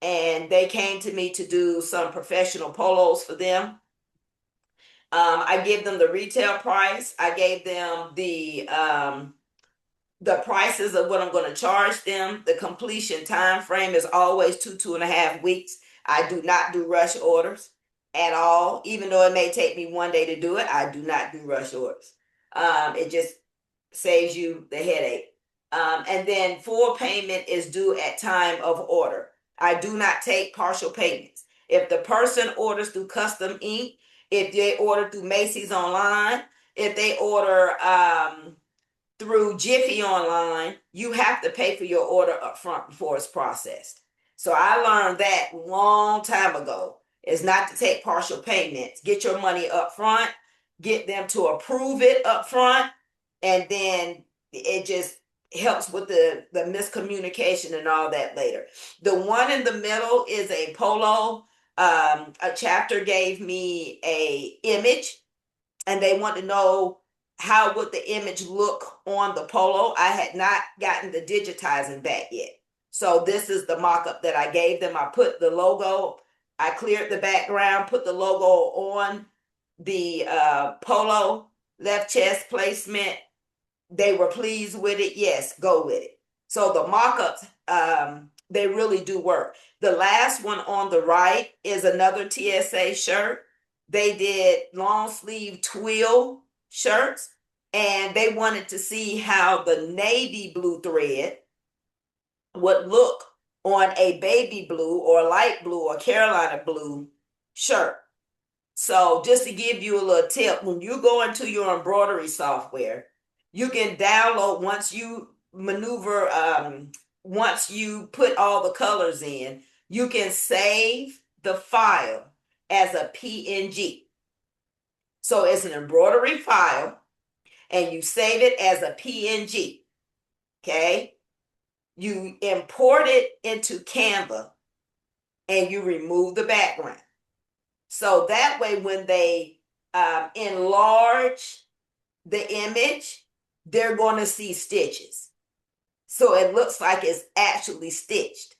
And they came to me to do some professional polos for them. I give them the retail price. I gave them the prices of what I'm going to charge them. The completion time frame is always 2.5 weeks. I do not do rush orders at all. Even though it may take me one day to do it, I do not do rush orders. It just saves you the headache. And then full payment is due at time of order. I do not take partial payments. If the person orders through Custom Ink, if they order through Macy's online, if they order through Jiffy online, you have to pay for your order up front before it's processed. So I learned that long time ago, is not to take partial payments. Get your money up front, get them to approve it up front, and then it just helps with the miscommunication and all that later. The one in the middle is a polo. A chapter gave me a image and they want to know how would the image look on the polo. I had not gotten the digitizing back yet. So this is the mock-up that I gave them. I put the logo, I cleared the background, put the logo on the polo, left chest placement. They were pleased with it. Yes, go with it. So the mock-ups, they really do work. The last one on the right is another TSA shirt they did long sleeve twill shirts, and they wanted to see how the navy blue thread would look on a baby blue or light blue or Carolina blue shirt. So just to give you a little tip, when you go into your embroidery software, you can download once you maneuver, once you put all the colors in, you can save the file as a PNG. So it's an embroidery file and you save it as a PNG. Okay. You import it into Canva and you remove the background. So that way, when they enlarge the image, they're going to see stitches. So it looks like it's actually stitched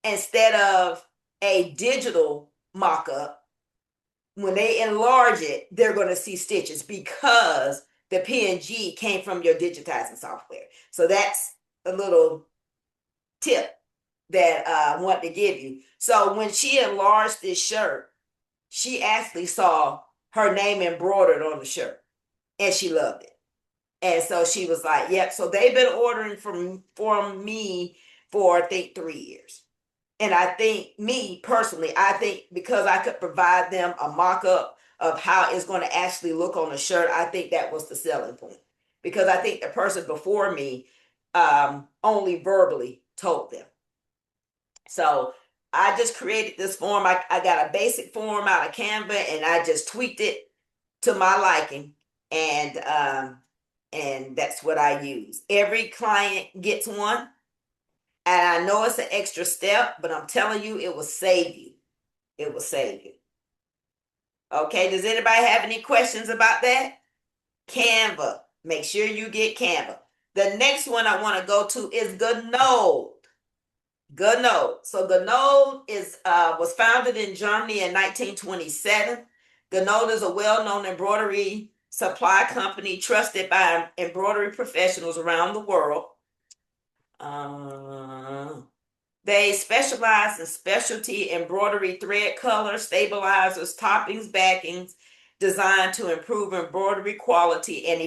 instead of a digital mock-up. When they enlarge it, they're going to see stitches because the PNG came from your digitizing software. So that's a little tip that I want to give you. So when she enlarged this shirt, she actually saw her name embroidered on the shirt and she loved it. And so she was like, yep. So they've been ordering from me for, I think, 3 years. And I think, me personally, I think because I could provide them a mock-up of how it's going to actually look on the shirt, I think that was the selling point. Because I think the person before me only verbally told them. So I just created this form. I got a basic form out of Canva and I just tweaked it to my liking. And that's what I use. Every client gets one. And I know it's an extra step, but I'm telling you, it will save you. It will save you. Okay, does anybody have any questions about that? Canva. Make sure you get Canva. The next one I want to go to is Gunold. Gunold. So Gunold was founded in Germany in 1927. Gunold is a well-known embroidery supply company trusted by embroidery professionals around the world. They specialize in specialty embroidery thread colors, stabilizers, toppings, backings, designed to improve embroidery quality and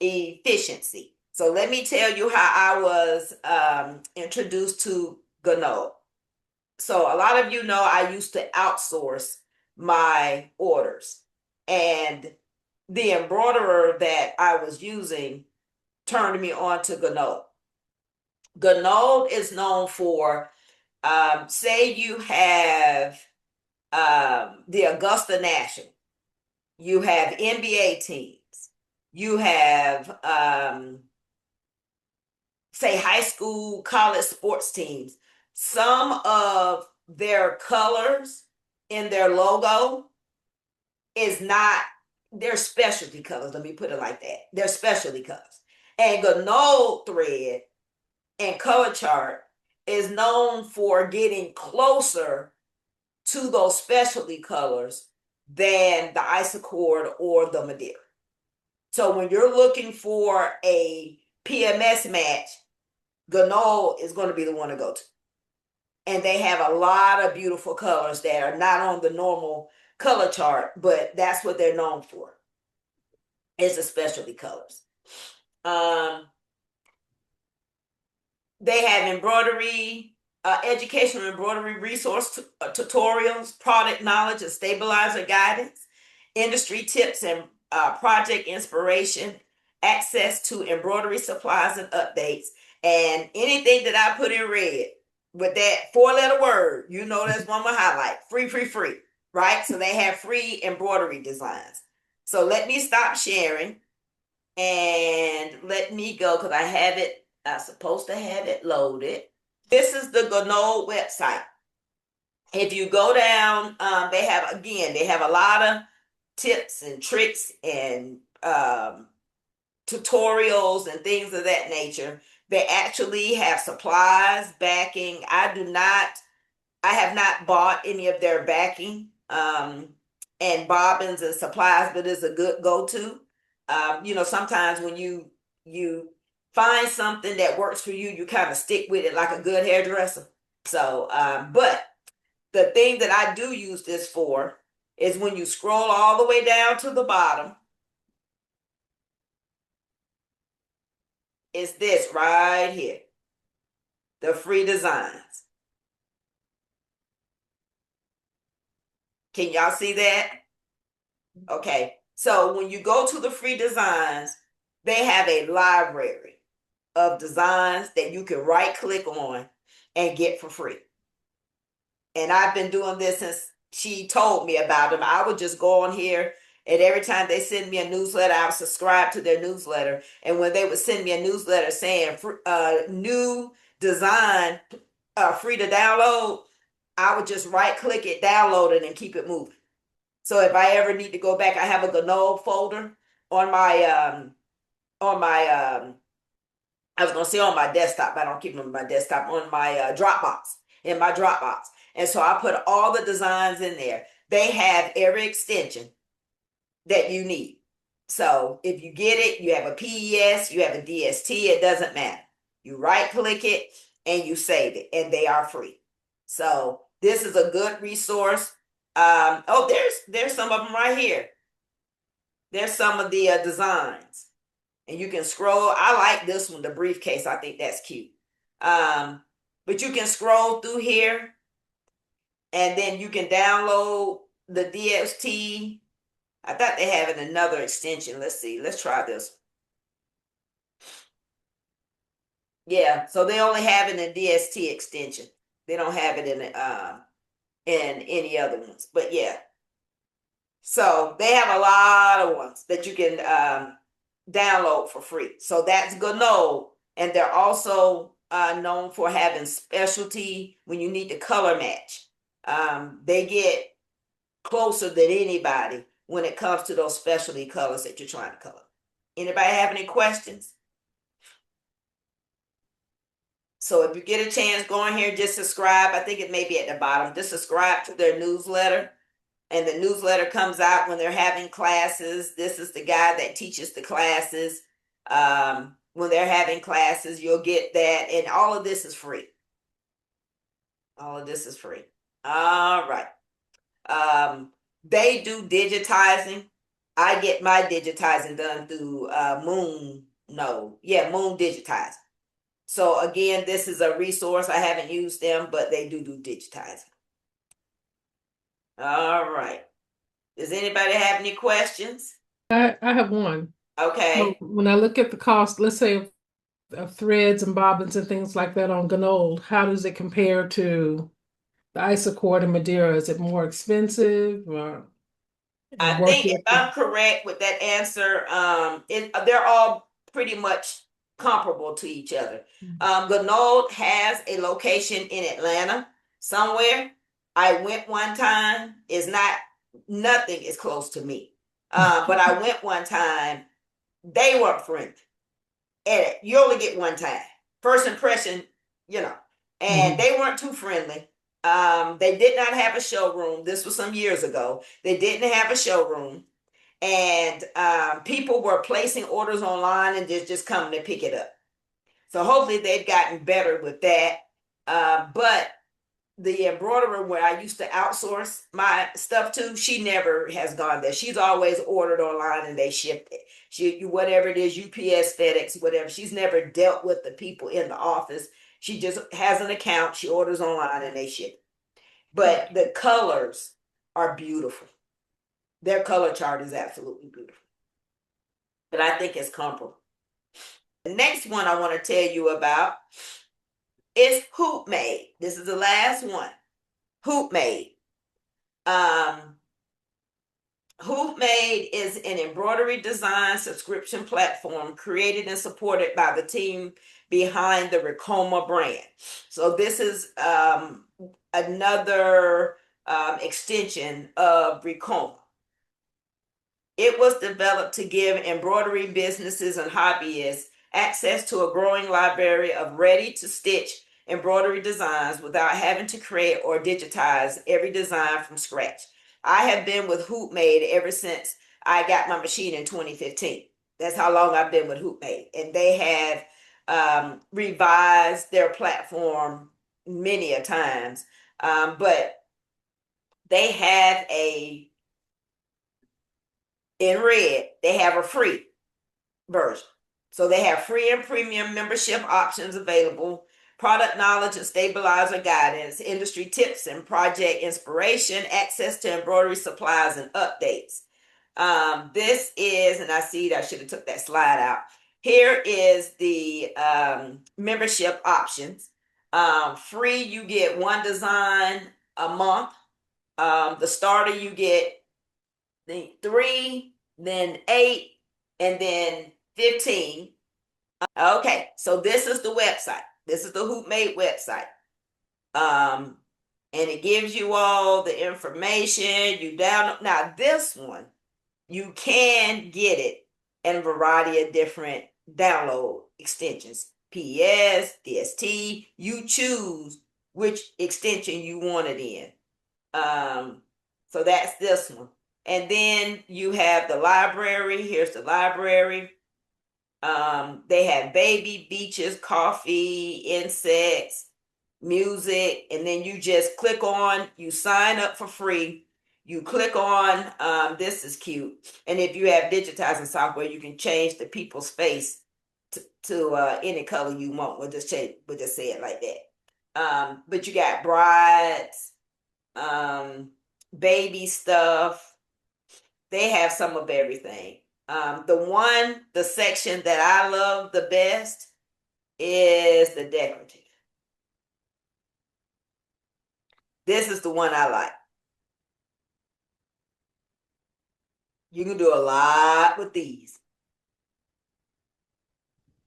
efficiency. So let me tell you how I was introduced to Gunold. So a lot of you know I used to outsource my orders, and the embroiderer that I was using turned me on to Gunold. Gunold is known for, say you have the Augusta National, you have NBA teams, you have, say, high school, college sports teams. Some of their colors in their logo is not their specialty colors. Let me put it like that. They're specialty colors. And Gunold thread and color chart is known for getting closer to those specialty colors than the Isacord or the Madeira. So when you're looking for a PMS match, Gunold is going to be the one to go to. And they have a lot of beautiful colors that are not on the normal color chart, but that's what they're known for. It's the specialty colors. They have embroidery, educational embroidery resource tutorials, product knowledge and stabilizer guidance, industry tips and project inspiration, access to embroidery supplies and updates, and anything that I put in red with that 4-letter word, you know, that's one with highlight, free, free, free, right? So they have free embroidery designs. So let me stop sharing and let me go because I'm supposed to have it loaded. This is the Gunold website. If you go down, they have a lot of tips and tricks and tutorials and things of that nature. They actually have supplies, backing. I have not bought any of their backing and bobbins and supplies, but it's a good go-to. Sometimes when you find something that works for you, you kind of stick with it like a good hairdresser. So, but the thing that I do use this for is when you scroll all the way down to the bottom. It's this right here, the free designs. Can y'all see that? Okay, so when you go to the free designs, they have a library of designs that you can right click on and get for free. And I've been doing this since she told me about them. I would just go on here, and every time they send me a newsletter, I would subscribe to their newsletter. And when they would send me a newsletter saying new design free to download, I would just right click it, download it, and keep it moving. So if I ever need to go back, I have a Gunold folder on my I was gonna say on my desktop, but I don't keep them on my desktop, on my Dropbox, in my Dropbox. And so I put all the designs in there. They have every extension that you need. So if you get it, you have a PES, you have a DST, it doesn't matter. You right click it and you save it, and they are free. So this is a good resource. Oh, there's some of them right here. There's some of the designs, and you can scroll. I like this one, the briefcase. I think that's cute. But you can scroll through here, and then you can download the DST. I thought they have another extension. Let's see. Let's try this. Yeah, so they only have it in DST extension. They don't have it in any other ones. But yeah. So they have a lot of ones that you can download for free. So that's Gunold. And they're also known for having specialty when you need to color match. They get closer than anybody when it comes to those specialty colors that you're trying to color. Anybody have any questions? So if you get a chance, go in here, just subscribe. I think it may be at the bottom. Just subscribe to their newsletter. And the newsletter comes out when they're having classes. This is the guy that teaches the classes. When they're having classes, you'll get that. And all of this is free. All of this is free. All right. They do digitizing. I get my digitizing done through Moon. No, yeah, Moon Digitizing. So again, this is a resource. I haven't used them, but they do digitizing. All right. Does anybody have any questions? I have one. Okay. So when I look at the cost, let's say of threads and bobbins and things like that on Gunold, how does it compare to the Isocord and Madeira? Is it more expensive or I worth think if it? I'm correct with that answer, they're all pretty much comparable to each other. Gunold has a location in Atlanta somewhere. I went one time. Nothing is close to me. But I went one time. They weren't friendly. And you only get one time. First impression, and they weren't too friendly. They did not have a showroom. This was some years ago. They didn't have a showroom. And people were placing orders online and just coming to pick it up. So hopefully they've gotten better with that. But the embroiderer where I used to outsource my stuff to, she never has gone there. She's always ordered online and they ship it. Whatever it is, UPS, FedEx, whatever. She's never dealt with the people in the office. She just has an account. She orders online and they ship it. But the colors are beautiful. Their color chart is absolutely beautiful. But I think it's comparable. The next one I want to tell you about is Hoopmade. This is the last one. Hoopmade. Hoopmade is an embroidery design subscription platform created and supported by the team behind the Ricoma brand. So this is another extension of Ricoma. It was developed to give embroidery businesses and hobbyists access to a growing library of ready-to-stitch embroidery designs without having to create or digitize every design from scratch. I have been with Hoopmade ever since I got my machine in 2015. That's how long I've been with Hoopmade. And they have revised their platform many a times. But they have a in red, they have a free version. So they have free and premium membership options available, product knowledge and stabilizer guidance, industry tips and project inspiration, access to embroidery supplies and updates. This is, and I see I should have took that slide out. Here is the membership options. Free, you get one design a month. The starter, you get the 3, then 8, and then 15. Okay, so this is the website. This is the Hoopmade website. And it gives you all the information. You download. Now, this one, you can get it in a variety of different download extensions. PS, DST, you choose which extension you want it in. So that's this one. And then you have the library. Here's the library. They have baby, beaches, coffee, insects, music, and then you just click on, you sign up for free. You click on, this is cute. And if you have digitizing software, you can change the people's face to any color you want. We'll just say it like that. But you got brides, baby stuff. They have some of everything. The section that I love the best is the decorative. This is the one I like. You can do a lot with these.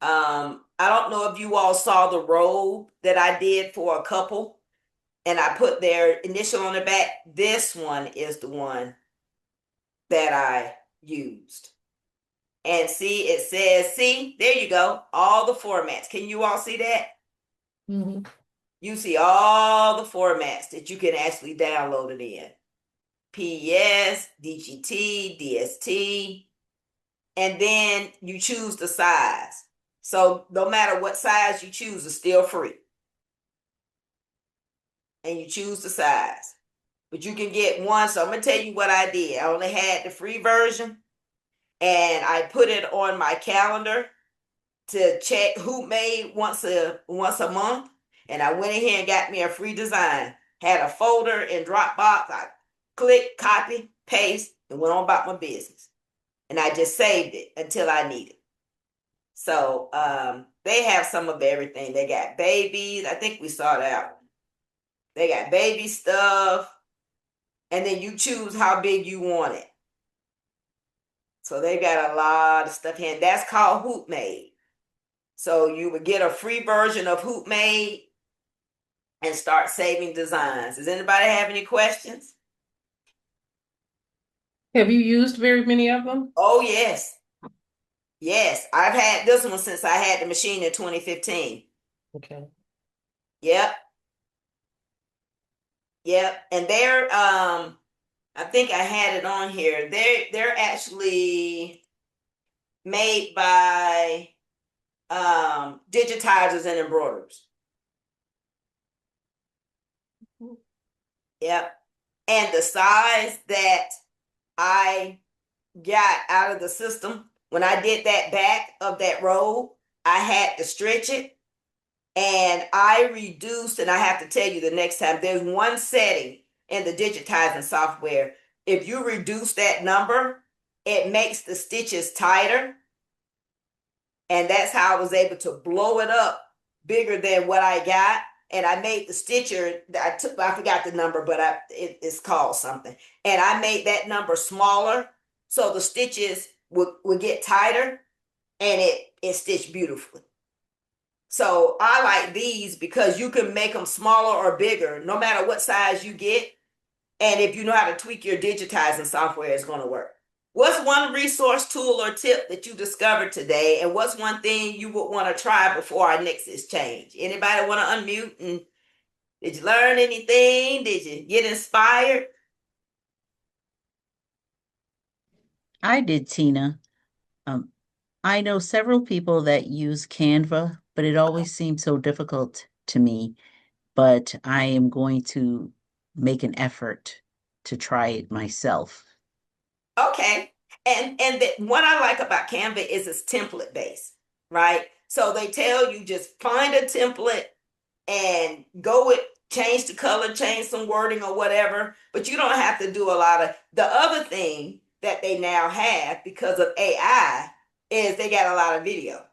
I don't know if you all saw the robe that I did for a couple and I put their initial on the back. This one is the one that I used. And see, it says, see, there you go, all the formats. Can you all see that? Mm-hmm. You see all the formats that you can actually download it in. PES, DGT, DST, and then you choose the size. So no matter what size you choose, it's still free. And you choose the size. But you can get one. So I'm going to tell you what I did. I only had the free version. And I put it on my calendar to check Hoopmade once a month. And I went in here and got me a free design. Had a folder in Dropbox. I click, copy, paste, and went on about my business. And I just saved it until I need it. So they have some of everything. They got babies. I think we saw that. They got baby stuff. And then you choose how big you want it. So they got a lot of stuff here. And that's called Hoopmade. So you would get a free version of Hoopmade and start saving designs. Does anybody have any questions? Have you used very many of them? Oh, yes. Yes, I've had this one since I had the machine in 2015. Okay. Yep. Yep. And they're I think I had it on here. They're actually made by digitizers and embroiderers. Yep. And the size that I got out of the system when I did that back of that robe, I had to stretch it. And I reduced, and I have to tell you the next time, there's one setting in the digitizing software. If you reduce that number, it makes the stitches tighter. And that's how I was able to blow it up bigger than what I got. And I made the stitcher, I forgot the number, but it's called something. And I made that number smaller so the stitches would get tighter and it stitched beautifully. So I like these because you can make them smaller or bigger, no matter what size you get. And if you know how to tweak your digitizing software, it's going to work. What's one resource, tool, or tip that you discovered today? And what's one thing you would want to try before our next exchange? Anybody want to unmute? And did you learn anything? Did you get inspired? I did, Tina. I know several people that use Canva, but it always seems so difficult to me. But I am going to make an effort to try it myself. Okay. What I like about Canva is it's template based, right? So they tell you just find a template and go with, change the color, change some wording or whatever, but you don't have to do a lot of the other thing that they now have because of AI is they got a lot of video.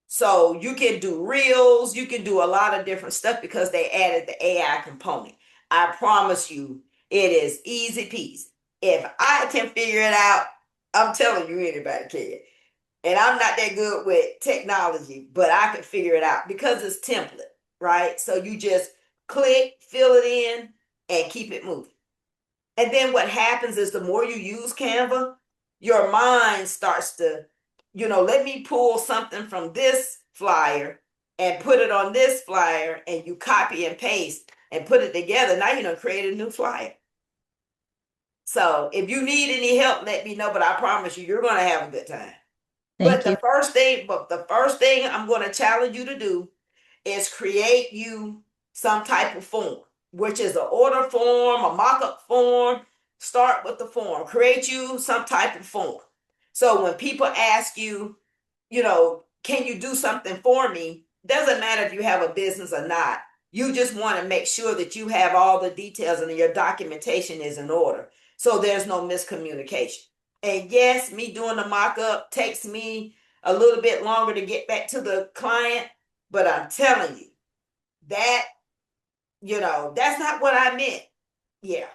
So you can do reels, you can do a lot of different stuff because they added the AI component. I promise you, it is easy peasy. If I can figure it out, I'm telling you, anybody can. And I'm not that good with technology, but I can figure it out because it's template, right? So you just click, fill it in, and keep it moving. And then what happens is the more you use Canva, your mind starts to, let me pull something from this flyer and put it on this flyer, and you copy and paste and put it together. Now you create a new flyer. So if you need any help, let me know, but I promise you, you're going to have a good time. Thank But you. the first thing I'm going to challenge you to do is create you some type of form, which is an order form, a mock-up form. Start with the form. Create you some type of form. So when people ask you, can you do something for me? Doesn't matter if you have a business or not. You just want to make sure that you have all the details and your documentation is in order. So there's no miscommunication. And yes, me doing the mock-up takes me a little bit longer to get back to the client, but I'm telling you, that, that's not what I meant. Yeah.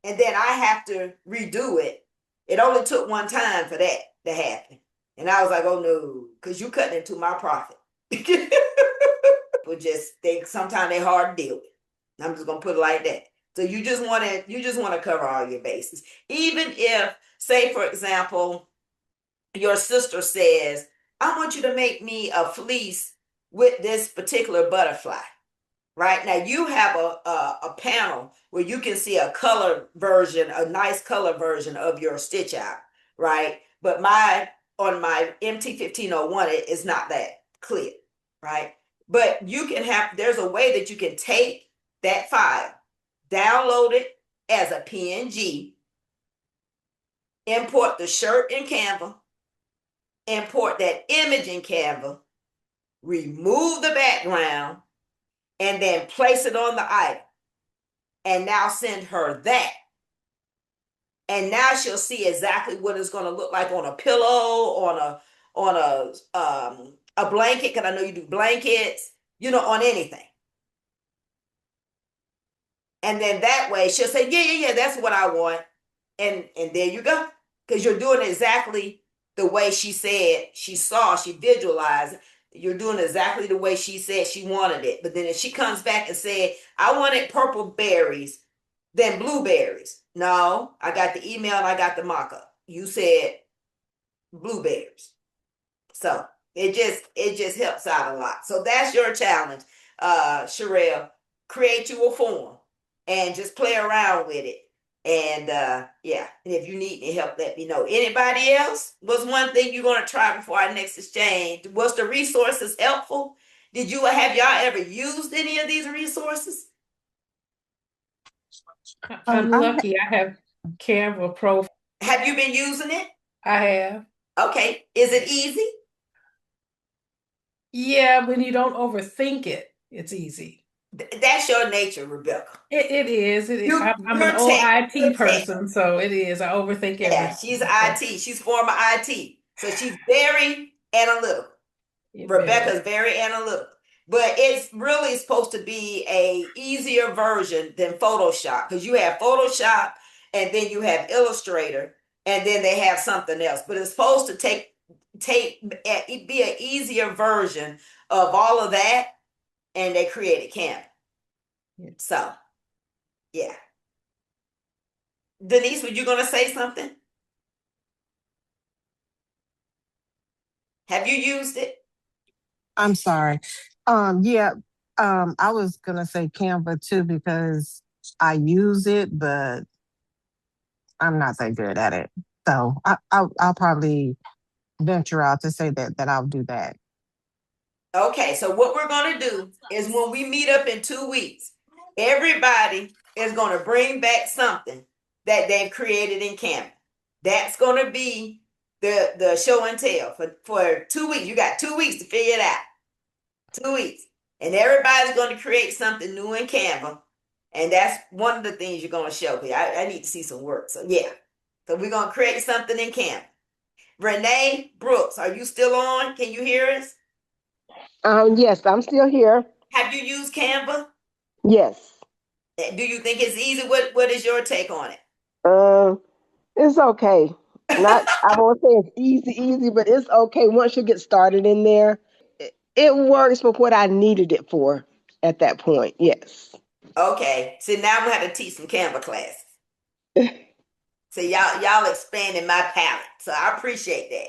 And then I have to redo it. It only took one time for that to happen. And I was like, oh no, because you cutting into my profit. People just think sometimes they're hard to deal with. I'm just gonna put it like that. So you just want to cover all your bases. Even if, say for example, your sister says, I want you to make me a fleece with this particular butterfly. Right now, you have a panel where you can see a color version, a nice color version of your stitch out, right? But on my MT1501, it is not that clear, right? But there's a way that you can take that file, download it as a PNG, import the shirt in Canva, import that image in Canva, remove the background, and then place it on the item. And now send her that. And now she'll see exactly what it's going to look like on a pillow, on a blanket, because I know you do blankets, on anything. And then that way she'll say, yeah, that's what I want. And there you go. Because you're doing exactly the way she said, she visualized. You're doing exactly the way she said she wanted it. But then if she comes back and said, I wanted purple berries, then blueberries. No, I got the email and I got the mock-up. You said blueberries. So it just helps out a lot. So that's your challenge, Sherelle. Create you a form and just play around with it. And yeah, and if you need any help, let me know. Anybody else? What's one thing you're gonna try before our next exchange? Was the resources helpful? Have y'all ever used any of these resources? I'm lucky. I have Canva Pro. Have you been using it? I have. Okay. Is it easy? Yeah, when you don't overthink it, it's easy. That's your nature, Rebecca. It is. I'm an You're old tech. IT person, so it is. I overthink everything. Yeah, she's IT. She's former IT. So she's very analytical. Rebecca's very analytical. But it's really supposed to be a easier version than Photoshop, because you have Photoshop and then you have Illustrator and then they have something else. But it's supposed to be an easier version of all of that, and they created Canva. Yeah. So, yeah. Denise, were you going to say something? Have you used it? I'm sorry. Yeah, I was gonna say Canva too because I use it, but I'm not that good at it. So I'll probably venture out to say that I'll do that. Okay, so what we're going to do is when we meet up in 2 weeks, everybody is going to bring back something that they've created in Canva. That's going to be the show and tell for 2 weeks. You got 2 weeks to figure it out. 2 weeks. And everybody's going to create something new in Canva. And that's one of the things you're going to show. I need to see some work. So yeah. So we're going to create something in Canva. Renee Brooks, are you still on? Can you hear us? Yes, I'm still here. Have you used Canva? Yes. Do you think it's easy? What is your take on it? It's okay. Not, I won't say it's easy, but it's okay once you get started in there. It works for what I needed it for at that point. Yes. Okay. So now we have to teach some Canva classes. So y'all expanding my palette. So I appreciate that.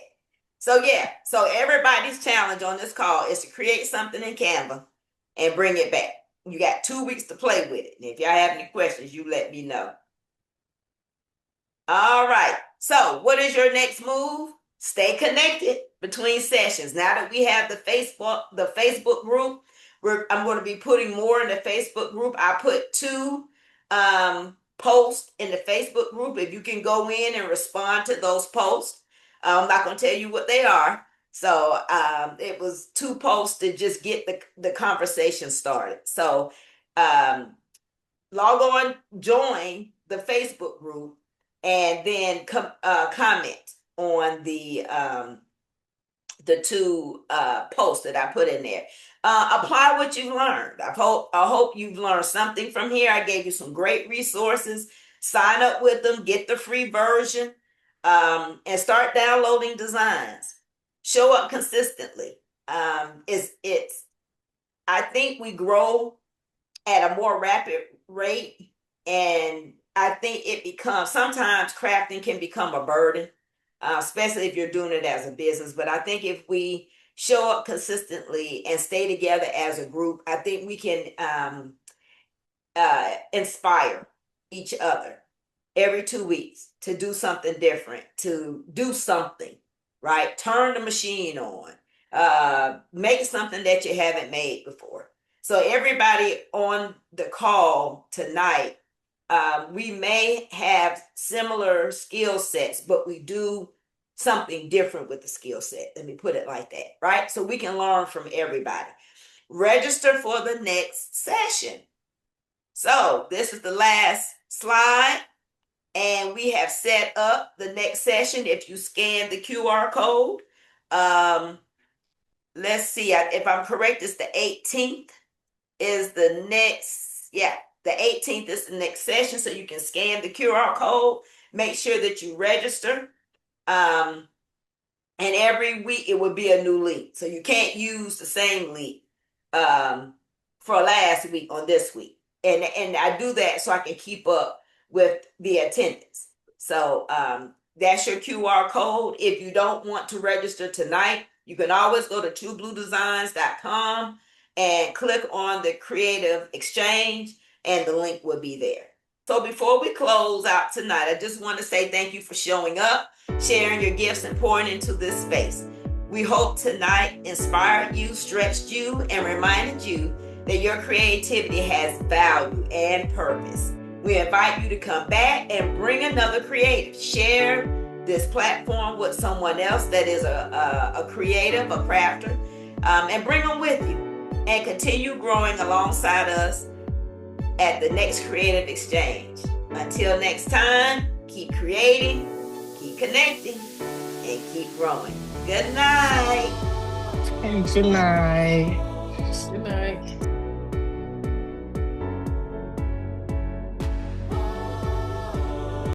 So yeah, so everybody's challenge on this call is to create something in Canva and bring it back. You got 2 weeks to play with it. And if y'all have any questions, you let me know. All right. So what is your next move? Stay connected between sessions. Now that we have the Facebook group, I'm going to be putting more in the Facebook group. I put 2 posts in the Facebook group. If you can go in and respond to those posts, I'm not going to tell you what they are. So it was 2 posts to just get the conversation started. So log on, join the Facebook group, and then comment on the 2 posts that I put in there. Apply what you've learned. I hope you've learned something from here. I gave you some great resources. Sign up with them, get the free version, and start downloading designs. Show up consistently. I think we grow at a more rapid rate, and I think sometimes crafting can become a burden, especially if you're doing it as a business. But I think if we show up consistently and stay together as a group, I think we can inspire each other every 2 weeks to do something different, to do something, right? Turn the machine on, make something that you haven't made before. So everybody on the call tonight, we may have similar skill sets, but we do something different with the skill set. Let me put it like that, right? So we can learn from everybody. Register for the next session. So this is the last slide, and we have set up the next session. If you scan the QR code, let's see, if I'm correct, it's the 18th is the next, the 18th is the next session. So you can scan the QR code, make sure that you register. And every week it will be a new link. So you can't use the same link for last week on this week. And I do that so I can keep up with the attendance. So that's your QR code. If you don't want to register tonight, you can always go to twobluedesigns.com and click on the creative exchange, and the link will be there. So before we close out tonight, I just want to say thank you for showing up, sharing your gifts, and pouring into this space. We hope tonight inspired you, stretched you, and reminded you that your creativity has value and purpose. We invite you to come back and bring another creative. Share this platform with someone else that is a creative, a crafter, and bring them with you. And continue growing alongside us at the next Creative Exchange. Until next time, keep creating, keep connecting, and keep growing. Good night. And good night. Good night.